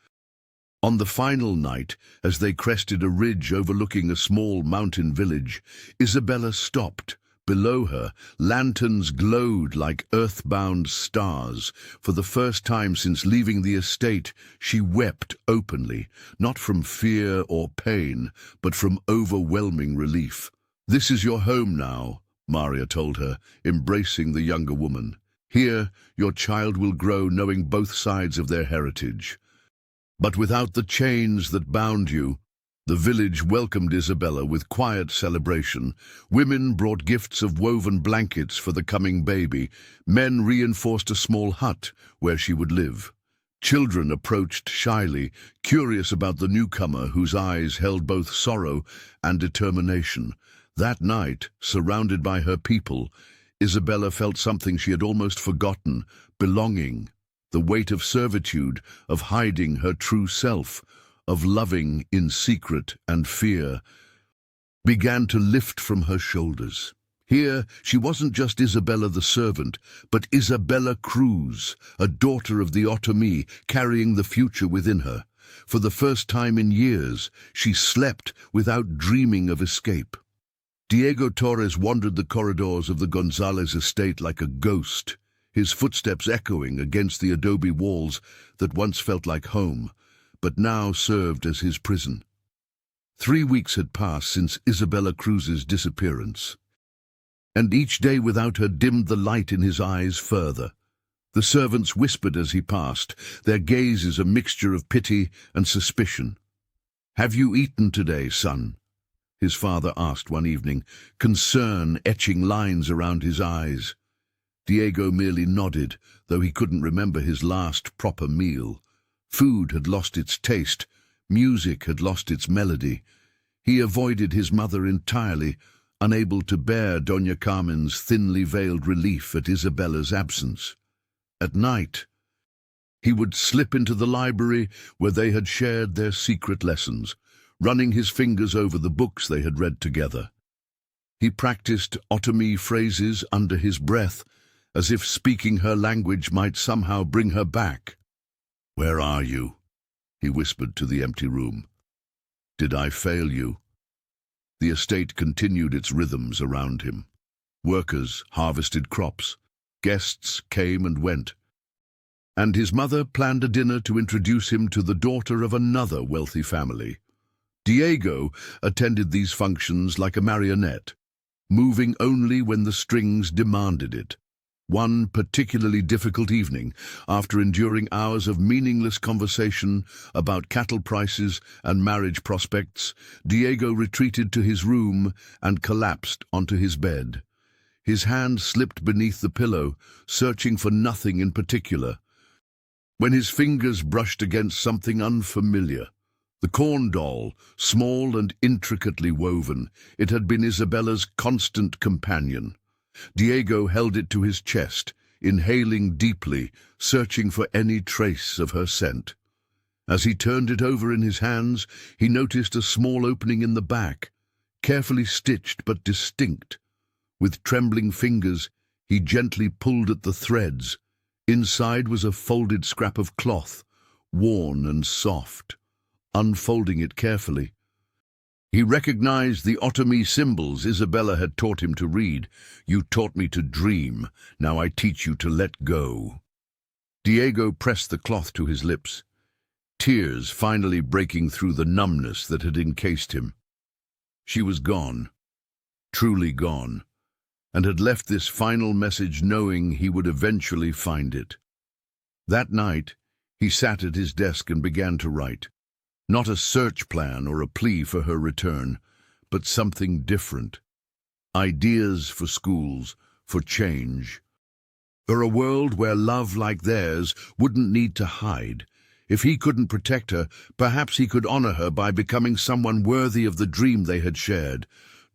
On the final night, as they crested a ridge overlooking a small mountain village, Isabella stopped. Below her, lanterns glowed like earthbound stars. For the first time since leaving the estate, she wept openly, not from fear or pain, but from overwhelming relief. "This is your home now," Maria told her, embracing the younger woman. "Here, your child will grow knowing both sides of their heritage." But without the chains that bound you, the village welcomed Isabella with quiet celebration. Women brought gifts of woven blankets for the coming baby. Men reinforced a small hut where she would live. Children approached shyly, curious about the newcomer whose eyes held both sorrow and determination. That night, surrounded by her people, Isabella felt something she had almost forgotten: belonging, the weight of servitude, of hiding her true self, of loving in secret and fear, began to lift from her shoulders. Here, she wasn't just Isabella the servant, but Isabella Cruz, a daughter of the Otomi, carrying the future within her. For the first time in years, she slept without dreaming of escape. Diego Torres wandered the corridors of the Gonzalez estate like a ghost, his footsteps echoing against the adobe walls that once felt like home, but now served as his prison. 3 weeks had passed since Isabella Cruz's disappearance, and each day without her dimmed the light in his eyes further. The servants whispered as he passed, their gazes a mixture of pity and suspicion. "Have you eaten today, son?" his father asked one evening, concern etching lines around his eyes. Diego merely nodded, though he couldn't remember his last proper meal. Food had lost its taste, music had lost its melody. He avoided his mother entirely, unable to bear Doña Carmen's thinly veiled relief at Isabella's absence. At night, he would slip into the library where they had shared their secret lessons, running his fingers over the books they had read together. He practiced Otomi phrases under his breath, as if speaking her language might somehow bring her back. "Where are you?" he whispered to the empty room. "Did I fail you?" The estate continued its rhythms around him. Workers harvested crops, guests came and went, and his mother planned a dinner to introduce him to the daughter of another wealthy family. Diego attended these functions like a marionette, moving only when the strings demanded it. One particularly difficult evening, after enduring hours of meaningless conversation about cattle prices and marriage prospects, Diego retreated to his room and collapsed onto his bed. His hand slipped beneath the pillow, searching for nothing in particular, when his fingers brushed against something unfamiliar. The corn doll, small and intricately woven, it had been Isabella's constant companion. Diego held it to his chest, inhaling deeply, searching for any trace of her scent. As he turned it over in his hands, he noticed a small opening in the back, carefully stitched but distinct. With trembling fingers, he gently pulled at the threads. Inside was a folded scrap of cloth, worn and soft. Unfolding it carefully, he recognized the Otomi symbols Isabella had taught him to read. "You taught me to dream, now I teach you to let go." Diego pressed the cloth to his lips, tears finally breaking through the numbness that had encased him. She was gone, truly gone, and had left this final message knowing he would eventually find it. That night, he sat at his desk and began to write. Not a search plan or a plea for her return, but something different. ideas for schools, for change. For a world where love like theirs wouldn't need to hide. If he couldn't protect her, perhaps he could honor her by becoming someone worthy of the dream they had shared.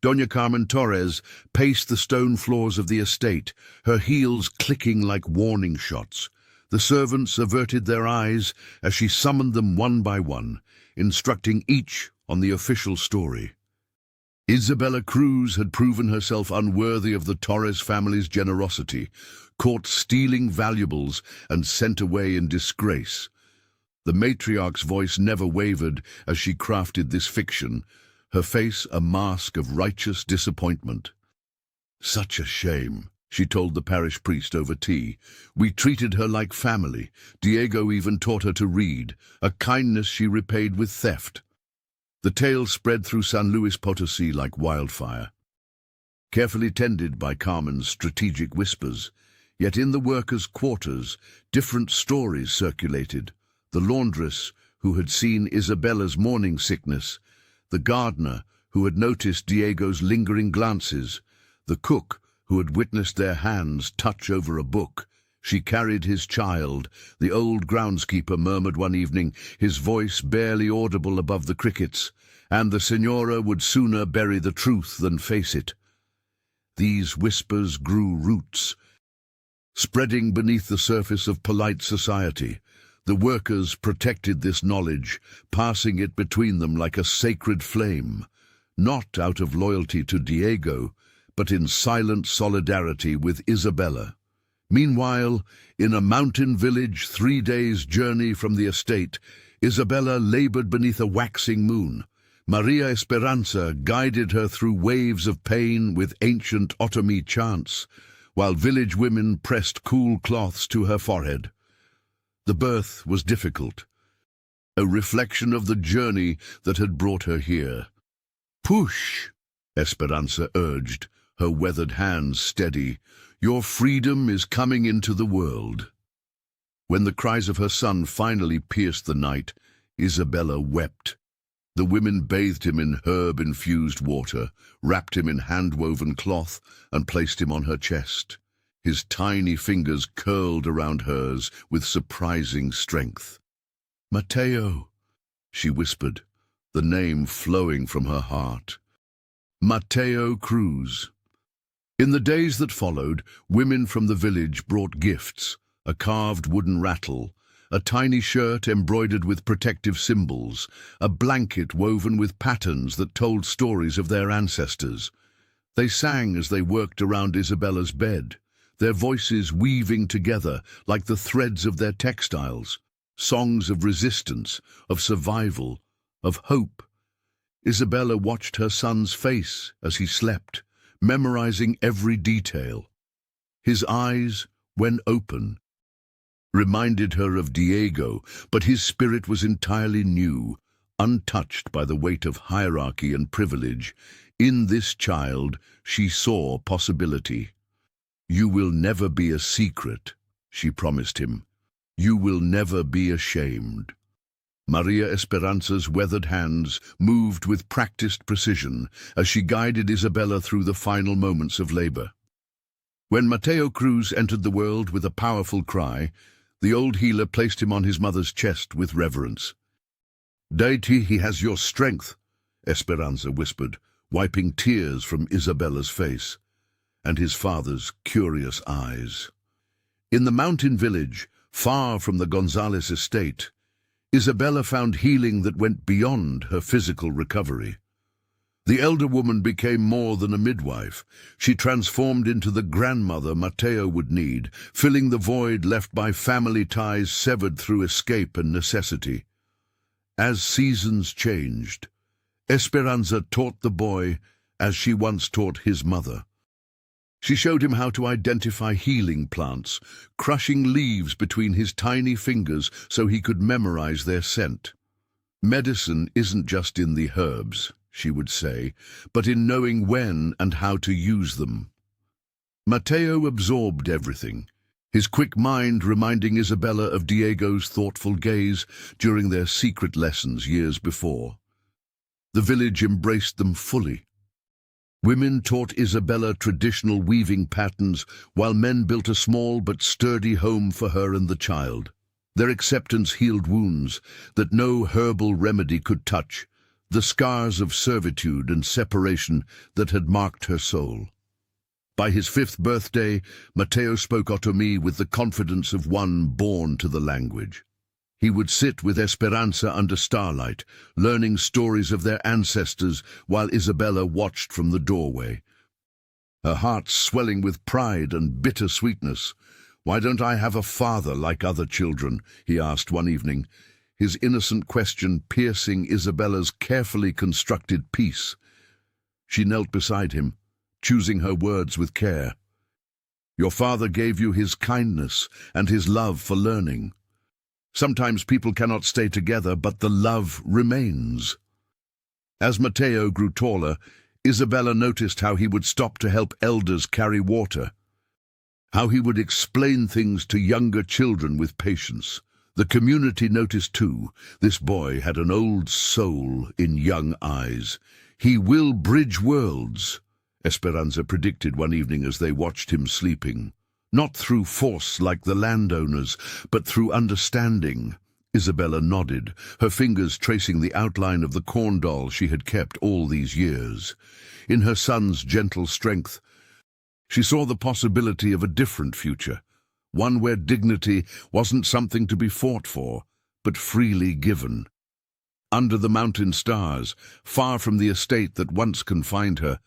Doña Carmen Torres paced the stone floors of the estate, her heels clicking like warning shots. The servants averted their eyes as she summoned them one by one, instructing each on the official story. Isabella Cruz had proven herself unworthy of the Torres family's generosity, caught stealing valuables and sent away in disgrace. The matriarch's voice never wavered as she crafted this fiction, her face a mask of righteous disappointment. "Such a shame," she told the parish priest over tea. "We treated her like family. Diego even taught her to read, a kindness she repaid with theft." The tale spread through San Luis Potosí like wildfire, carefully tended by Carmen's strategic whispers. Yet in the workers' quarters, different stories circulated. The laundress, who had seen Isabella's morning sickness, the gardener, who had noticed Diego's lingering glances, the cook, who had witnessed their hands touch over a book. She carried his child, the old groundskeeper murmured one evening, his voice barely audible above the crickets, and the Senora would sooner bury the truth than face it. These whispers grew roots, spreading beneath the surface of polite society. The workers protected this knowledge, passing it between them like a sacred flame, not out of loyalty to Diego, but in silent solidarity with Isabella. Meanwhile, in a mountain village 3 days' journey from the estate, Isabella labored beneath a waxing moon. Maria Esperanza guided her through waves of pain with ancient Otomi chants, while village women pressed cool cloths to her forehead. The birth was difficult, a reflection of the journey that had brought her here. "Push," Esperanza urged, her weathered hands steady. "Your freedom is coming into the world." When the cries of her son finally pierced the night, Isabella wept. The women bathed him in herb-infused water, wrapped him in hand-woven cloth, and placed him on her chest. His tiny fingers curled around hers with surprising strength. "Mateo," she whispered, the name flowing from her heart. Mateo Cruz. In the days that followed, women from the village brought gifts, a carved wooden rattle, a tiny shirt embroidered with protective symbols, a blanket woven with patterns that told stories of their ancestors. They sang as they worked around Isabella's bed, their voices weaving together like the threads of their textiles, songs of resistance, of survival, of hope. Isabella watched her son's face as he slept, memorizing every detail. His eyes, when open, reminded her of Diego, but his spirit was entirely new, untouched by the weight of hierarchy and privilege. In this child, she saw possibility. "You will never be a secret," she promised him. "You will never be ashamed." Maria Esperanza's weathered hands moved with practiced precision as she guided Isabella through the final moments of labor. When Mateo Cruz entered the world with a powerful cry, the old healer placed him on his mother's chest with reverence. "Deity, he has your strength," Esperanza whispered, wiping tears from Isabella's face and his father's curious eyes. In the mountain village, far from the Gonzalez estate, Isabella found healing that went beyond her physical recovery. The elder woman became more than a midwife. She transformed into the grandmother Mateo would need, filling the void left by family ties severed through escape and necessity. As seasons changed, Esperanza taught the boy as she once taught his mother. She showed him how to identify healing plants, crushing leaves between his tiny fingers so he could memorize their scent. "Medicine isn't just in the herbs," she would say, "but in knowing when and how to use them." Mateo absorbed everything, his quick mind reminding Isabella of Diego's thoughtful gaze during their secret lessons years before. The village embraced them fully. Women taught Isabella traditional weaving patterns, while men built a small but sturdy home for her and the child. Their acceptance healed wounds that no herbal remedy could touch, the scars of servitude and separation that had marked her soul. By his 5th birthday, Matteo spoke Otomi with the confidence of one born to the language. He would sit with Esperanza under starlight, learning stories of their ancestors while Isabella watched from the doorway. Her heart swelling with pride and bitter sweetness. "Why don't I have a father like other children?" he asked one evening, his innocent question piercing Isabella's carefully constructed peace. She knelt beside him, choosing her words with care. "Your father gave you his kindness and his love for learning. Sometimes people cannot stay together, but the love remains." As Matteo grew taller, Isabella noticed how he would stop to help elders carry water, how he would explain things to younger children with patience. The community noticed too. This boy had an old soul in young eyes. "He will bridge worlds," Esperanza predicted one evening as they watched him sleeping. "Not through force like the landowners, but through understanding." Isabella nodded, her fingers tracing the outline of the corn doll she had kept all these years. In her son's gentle strength, she saw the possibility of a different future, one where dignity wasn't something to be fought for, but freely given. Under the mountain stars, far from the estate that once confined her,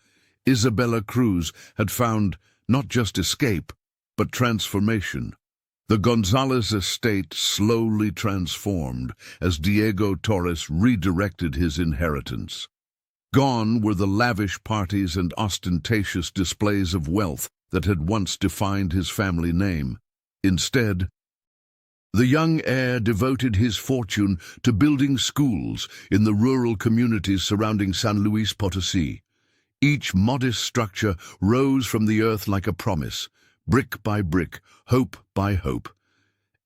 Isabella Cruz had found not just escape, but transformation. The Gonzalez estate slowly transformed as Diego Torres redirected his inheritance. Gone were the lavish parties and ostentatious displays of wealth that had once defined his family name. Instead, the young heir devoted his fortune to building schools in the rural communities surrounding San Luis Potosí. Each modest structure rose from the earth like a promise, brick by brick, hope by hope.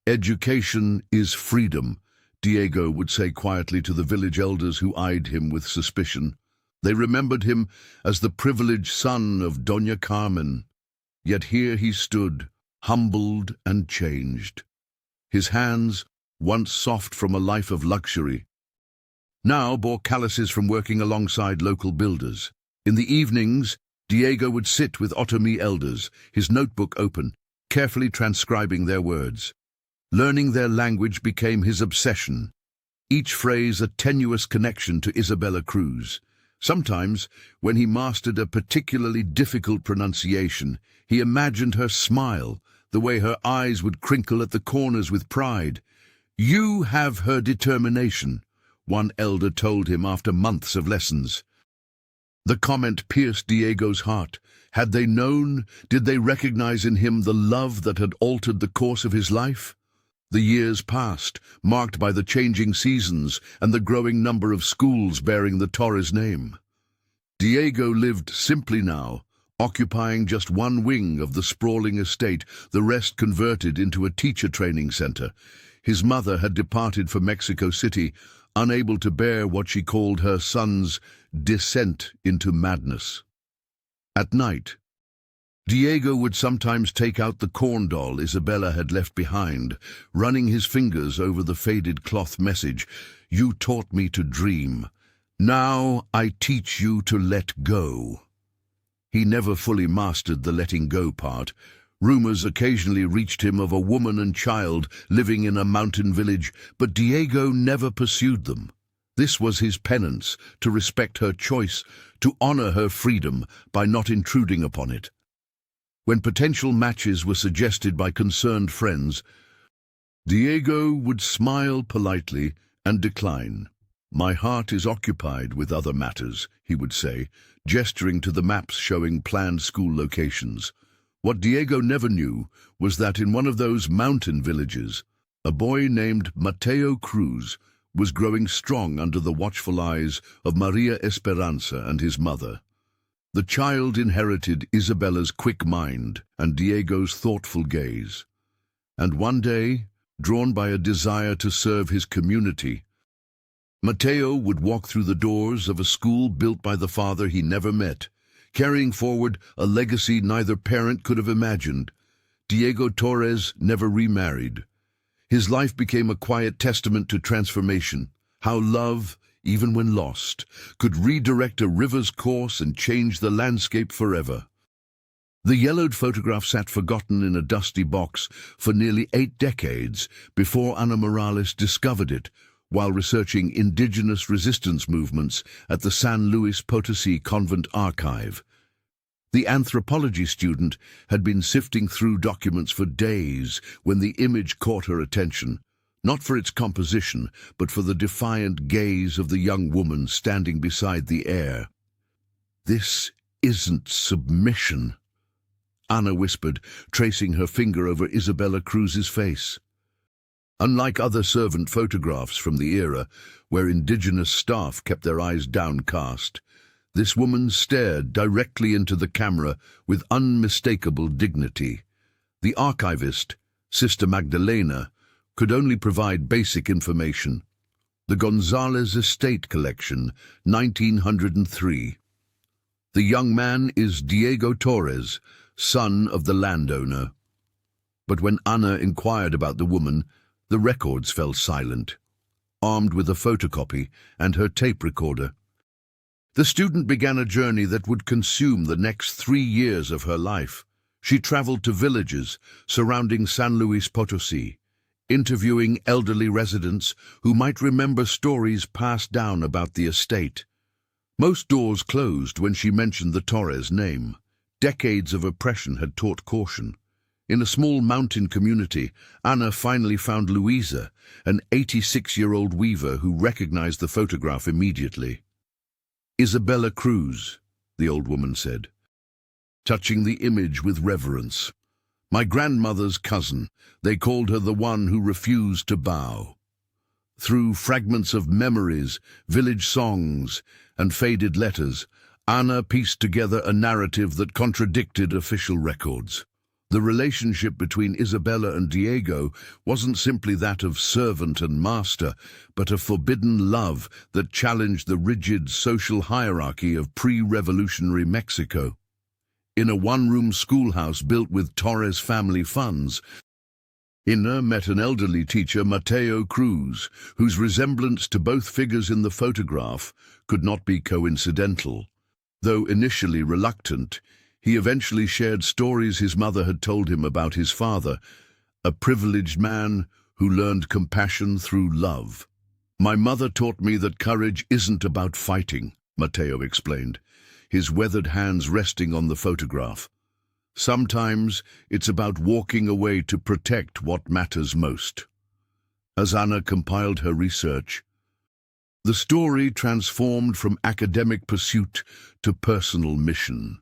"Education is freedom," Diego would say quietly to the village elders who eyed him with suspicion. They remembered him as the privileged son of Doña Carmen. Yet here he stood, humbled and changed. His hands, once soft from a life of luxury, now bore calluses from working alongside local builders. In the evenings, Diego would sit with Otomi elders, his notebook open, carefully transcribing their words. Learning their language became his obsession, each phrase a tenuous connection to Isabella Cruz. Sometimes, when he mastered a particularly difficult pronunciation, he imagined her smile, the way her eyes would crinkle at the corners with pride. "You have her determination," one elder told him after months of lessons. The comment pierced Diego's heart. Had they known, did they recognize in him the love that had altered the course of his life? The years passed, marked by the changing seasons and the growing number of schools bearing the Torres name. Diego lived simply now, occupying just one wing of the sprawling estate, the rest converted into a teacher training center. His mother had departed for Mexico City, unable to bear what she called her son's descent into madness. At night, Diego would sometimes take out the corn doll Isabella had left behind, running his fingers over the faded cloth message, "You taught me to dream. Now I teach you to let go." He never fully mastered the letting go part. Rumors occasionally reached him of a woman and child living in a mountain village, but Diego never pursued them. This was his penance, to respect her choice, to honor her freedom by not intruding upon it. When potential matches were suggested by concerned friends, Diego would smile politely and decline. "My heart is occupied with other matters," he would say, gesturing to the maps showing planned school locations. What Diego never knew was that in one of those mountain villages, a boy named Matteo Cruz was growing strong under the watchful eyes of Maria Esperanza and his mother. The child inherited Isabella's quick mind and Diego's thoughtful gaze. And one day, drawn by a desire to serve his community, Matteo would walk through the doors of a school built by the father he never met, carrying forward a legacy neither parent could have imagined. Diego Torres never remarried. His life became a quiet testament to transformation, how love, even when lost, could redirect a river's course and change the landscape forever. The yellowed photograph sat forgotten in a dusty box for nearly 8 decades before Ana Morales discovered it while researching indigenous resistance movements at the San Luis Potosí Convent Archive. The anthropology student had been sifting through documents for days when the image caught her attention, not for its composition, but for the defiant gaze of the young woman standing beside the heir. "This isn't submission," Ana whispered, tracing her finger over Isabella Cruz's face. Unlike other servant photographs from the era, where indigenous staff kept their eyes downcast, this woman stared directly into the camera with unmistakable dignity. The archivist, Sister Magdalena, could only provide basic information. The González Estate Collection, 1903. The young man is Diego Torres, son of the landowner. But when Ana inquired about the woman, the records fell silent, armed with a photocopy and her tape recorder. The student began a journey that would consume the next 3 years of her life. She traveled to villages surrounding San Luis Potosí, interviewing elderly residents who might remember stories passed down about the estate. Most doors closed when she mentioned the Torres name. Decades of oppression had taught caution. In a small mountain community, Ana finally found Luisa, an 86-year-old weaver who recognized the photograph immediately. "Isabella Cruz," the old woman said, touching the image with reverence. "My grandmother's cousin. They called her the one who refused to bow." Through fragments of memories, village songs, and faded letters, Ana pieced together a narrative that contradicted official records. The relationship between Isabella and Diego wasn't simply that of servant and master, but a forbidden love that challenged the rigid social hierarchy of pre-revolutionary Mexico. In a one-room schoolhouse built with Torres family funds, Ana met an elderly teacher, Mateo Cruz, whose resemblance to both figures in the photograph could not be coincidental. Though initially reluctant, he eventually shared stories his mother had told him about his father, a privileged man who learned compassion through love. "My mother taught me that courage isn't about fighting," Mateo explained, his weathered hands resting on the photograph. "Sometimes it's about walking away to protect what matters most." As Ana compiled her research, the story transformed from academic pursuit to personal mission.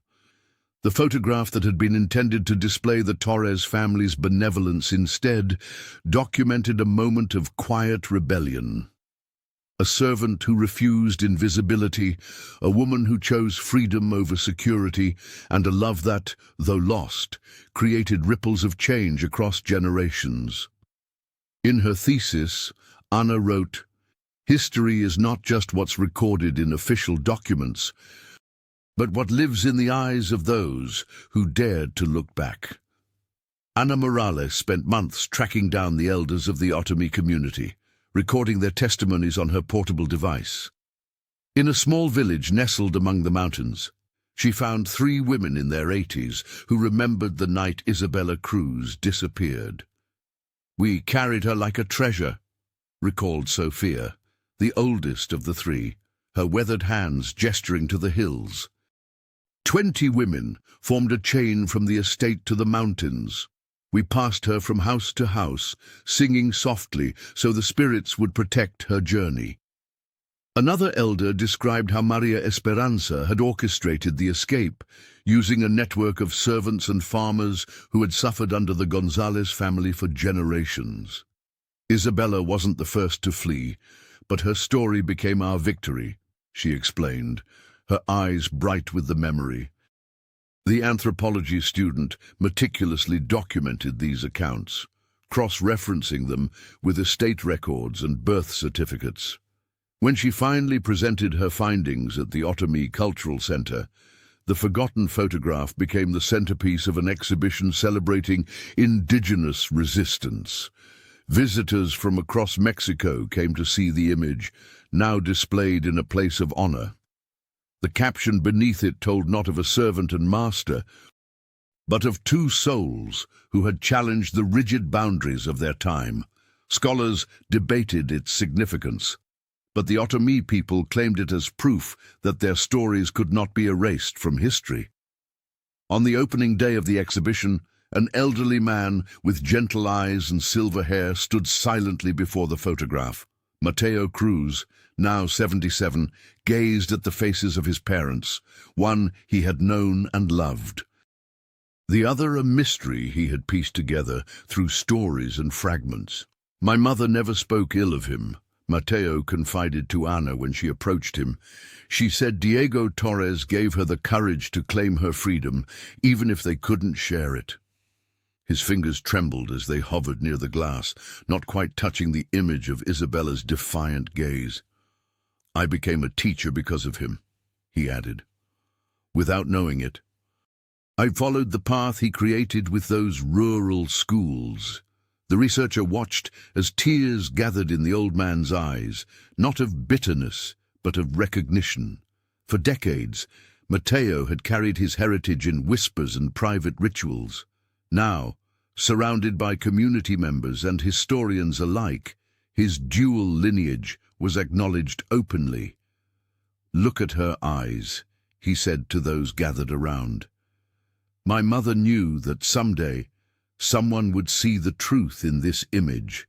The photograph that had been intended to display the Torres family's benevolence instead documented a moment of quiet rebellion. A servant who refused invisibility, a woman who chose freedom over security, and a love that, though lost, created ripples of change across generations. In her thesis, Ana wrote, "History is not just what's recorded in official documents, but what lives in the eyes of those who dared to look back." Ana Morales spent months tracking down the elders of the Otomi community, recording their testimonies on her portable device. In a small village nestled among the mountains, she found 3 women in their 80s who remembered the night Isabella Cruz disappeared. "We carried her like a treasure," recalled Sophia, the oldest of the 3, her weathered hands gesturing to the hills. 20 women formed a chain from the estate to the mountains. We passed her from house to house, singing softly so the spirits would protect her journey. Another elder described how Maria Esperanza had orchestrated the escape, using a network of servants and farmers who had suffered under the González family for generations. "Isabella wasn't the first to flee, but her story became our victory," she explained, her eyes bright with the memory. The anthropology student meticulously documented these accounts, cross-referencing them with estate records and birth certificates. When she finally presented her findings at the Otomi Cultural Center, the forgotten photograph became the centerpiece of an exhibition celebrating indigenous resistance. Visitors from across Mexico came to see the image, now displayed in a place of honor. The caption beneath it told not of a servant and master, but of two souls who had challenged the rigid boundaries of their time. Scholars debated its significance, but the Otomi people claimed it as proof that their stories could not be erased from history. On the opening day of the exhibition, an elderly man with gentle eyes and silver hair stood silently before the photograph. Mateo Cruz, now 77, gazed at the faces of his parents, one he had known and loved. The other a mystery he had pieced together through stories and fragments. "My mother never spoke ill of him," Mateo confided to Ana when she approached him. "She said Diego Torres gave her the courage to claim her freedom, even if they couldn't share it." His fingers trembled as they hovered near the glass, not quite touching the image of Isabella's defiant gaze. "I became a teacher because of him," he added. "Without knowing it, I followed the path he created with those rural schools." The researcher watched as tears gathered in the old man's eyes, not of bitterness, but of recognition. For decades, Mateo had carried his heritage in whispers and private rituals. Now, surrounded by community members and historians alike, his dual lineage was acknowledged openly. "Look at her eyes," he said to those gathered around. "My mother knew that someday someone would see the truth in this image."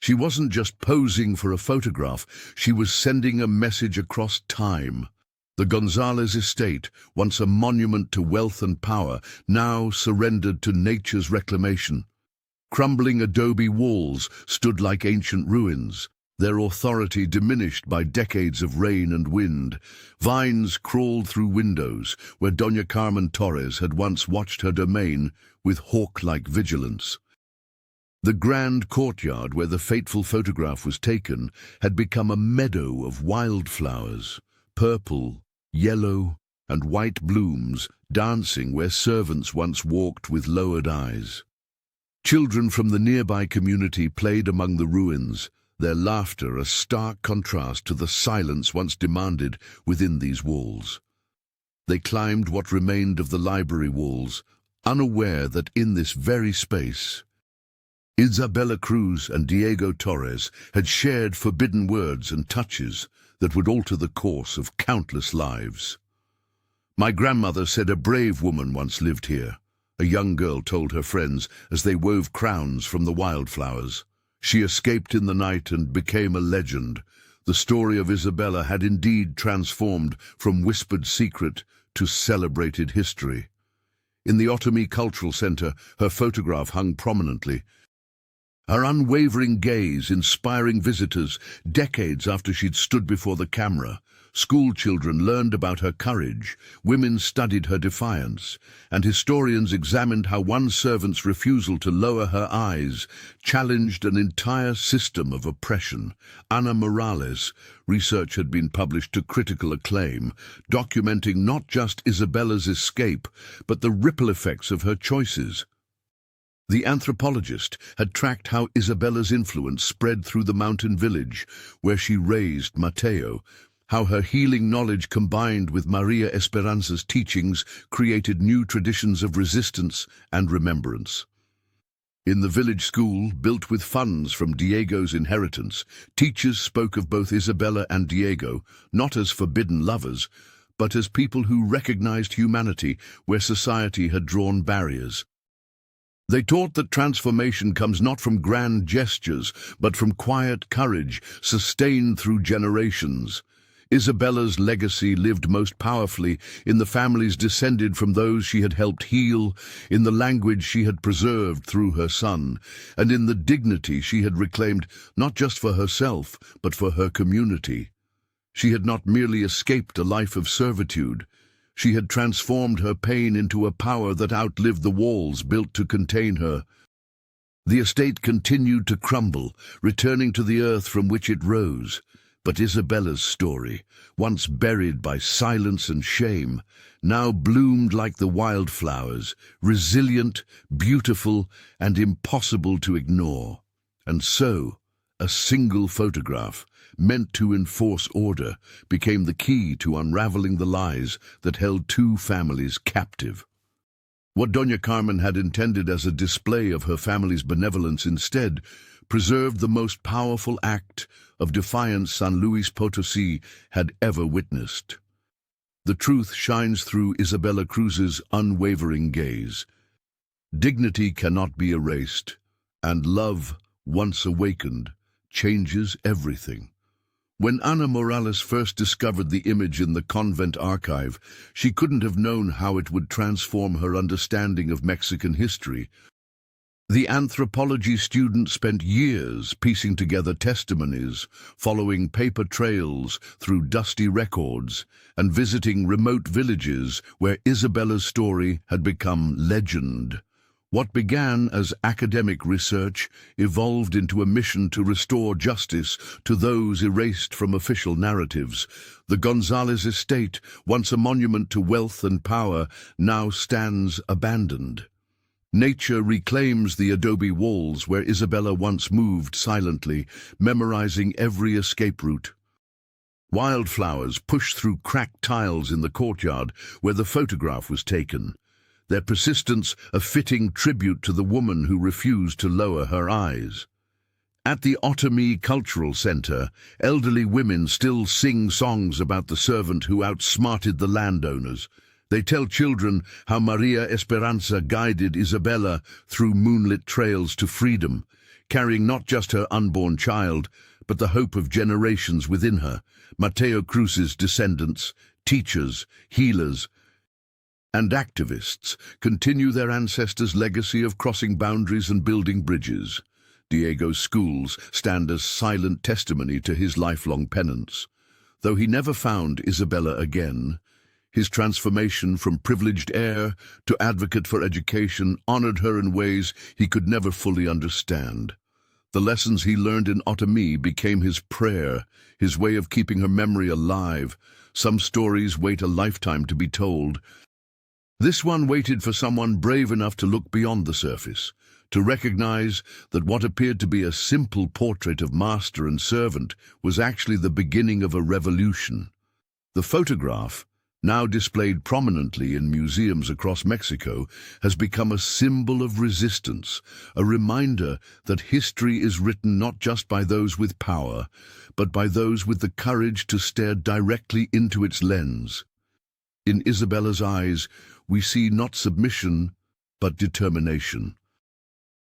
She wasn't just posing for a photograph, she was sending a message across time. The Gonzalez estate, once a monument to wealth and power, now surrendered to nature's reclamation. Crumbling adobe walls stood like ancient ruins, their authority diminished by decades of rain and wind. Vines crawled through windows where Doña Carmen Torres had once watched her domain with hawk-like vigilance. The grand courtyard where the fateful photograph was taken had become a meadow of wildflowers, purple, yellow, and white blooms dancing where servants once walked with lowered eyes. Children from the nearby community played among the ruins, their laughter a stark contrast to the silence once demanded within these walls. They climbed what remained of the library walls, unaware that in this very space, Isabella Cruz and Diego Torres had shared forbidden words and touches that would alter the course of countless lives. "My grandmother said a brave woman once lived here," a young girl told her friends as they wove crowns from the wildflowers. "She escaped in the night and became a legend." The story of Isabella had indeed transformed from whispered secret to celebrated history. In the Otomi Cultural Center, her photograph hung prominently, her unwavering gaze inspiring visitors decades after she'd stood before the camera. School children learned about her courage, women studied her defiance, and historians examined how one servant's refusal to lower her eyes challenged an entire system of oppression. Ana Morales' research had been published to critical acclaim, documenting not just Isabella's escape, but the ripple effects of her choices. The anthropologist had tracked how Isabella's influence spread through the mountain village where she raised Mateo, how her healing knowledge combined with Maria Esperanza's teachings created new traditions of resistance and remembrance. In the village school, built with funds from Diego's inheritance, teachers spoke of both Isabella and Diego, not as forbidden lovers, but as people who recognized humanity where society had drawn barriers. They taught that transformation comes not from grand gestures, but from quiet courage sustained through generations. Isabella's legacy lived most powerfully in the families descended from those she had helped heal, in the language she had preserved through her son, and in the dignity she had reclaimed not just for herself, but for her community. She had not merely escaped a life of servitude. She had transformed her pain into a power that outlived the walls built to contain her. The estate continued to crumble, returning to the earth from which it rose, But Isabella's story, once buried by silence and shame, now bloomed like the wildflowers, resilient, beautiful, and impossible to ignore. And so, a single photograph, meant to enforce order, became the key to unraveling the lies that held two families captive. What Doña Carmen had intended as a display of her family's benevolence instead preserved the most powerful act of defiance San Luis Potosí had ever witnessed. The truth shines through Isabella Cruz's unwavering gaze. Dignity cannot be erased, and love, once awakened, changes everything. When Ana Morales first discovered the image in the convent archive, she couldn't have known how it would transform her understanding of Mexican history. The anthropology student spent years piecing together testimonies, following paper trails through dusty records, and visiting remote villages where Isabella's story had become legend. What began as academic research evolved into a mission to restore justice to those erased from official narratives. The Gonzalez estate, once a monument to wealth and power, now stands abandoned. Nature reclaims the adobe walls where Isabella once moved silently, memorizing every escape route. Wildflowers push through cracked tiles in the courtyard where the photograph was taken, their persistence a fitting tribute to the woman who refused to lower her eyes. At the Otomi Cultural Center, elderly women still sing songs about the servant who outsmarted the landowners. They tell children how Maria Esperanza guided Isabella through moonlit trails to freedom, carrying not just her unborn child, but the hope of generations within her, Mateo Cruz's descendants, teachers, healers, and activists continue their ancestors' legacy of crossing boundaries and building bridges. Diego's schools stand as silent testimony to his lifelong penance. Though he never found Isabella again, his transformation from privileged heir to advocate for education honored her in ways he could never fully understand. The lessons he learned in Otomi became his prayer, his way of keeping her memory alive. Some stories wait a lifetime to be told. This one waited for someone brave enough to look beyond the surface, to recognize that what appeared to be a simple portrait of master and servant was actually the beginning of a revolution. The photograph, now displayed prominently in museums across Mexico, has become a symbol of resistance, a reminder that history is written not just by those with power, but by those with the courage to stare directly into its lens. In Isabella's eyes, we see not submission, but determination.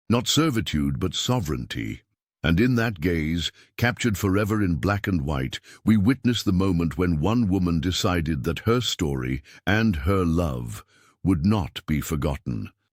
Not servitude, but sovereignty. And in that gaze, captured forever in black and white, we witness the moment when one woman decided that her story and her love would not be forgotten.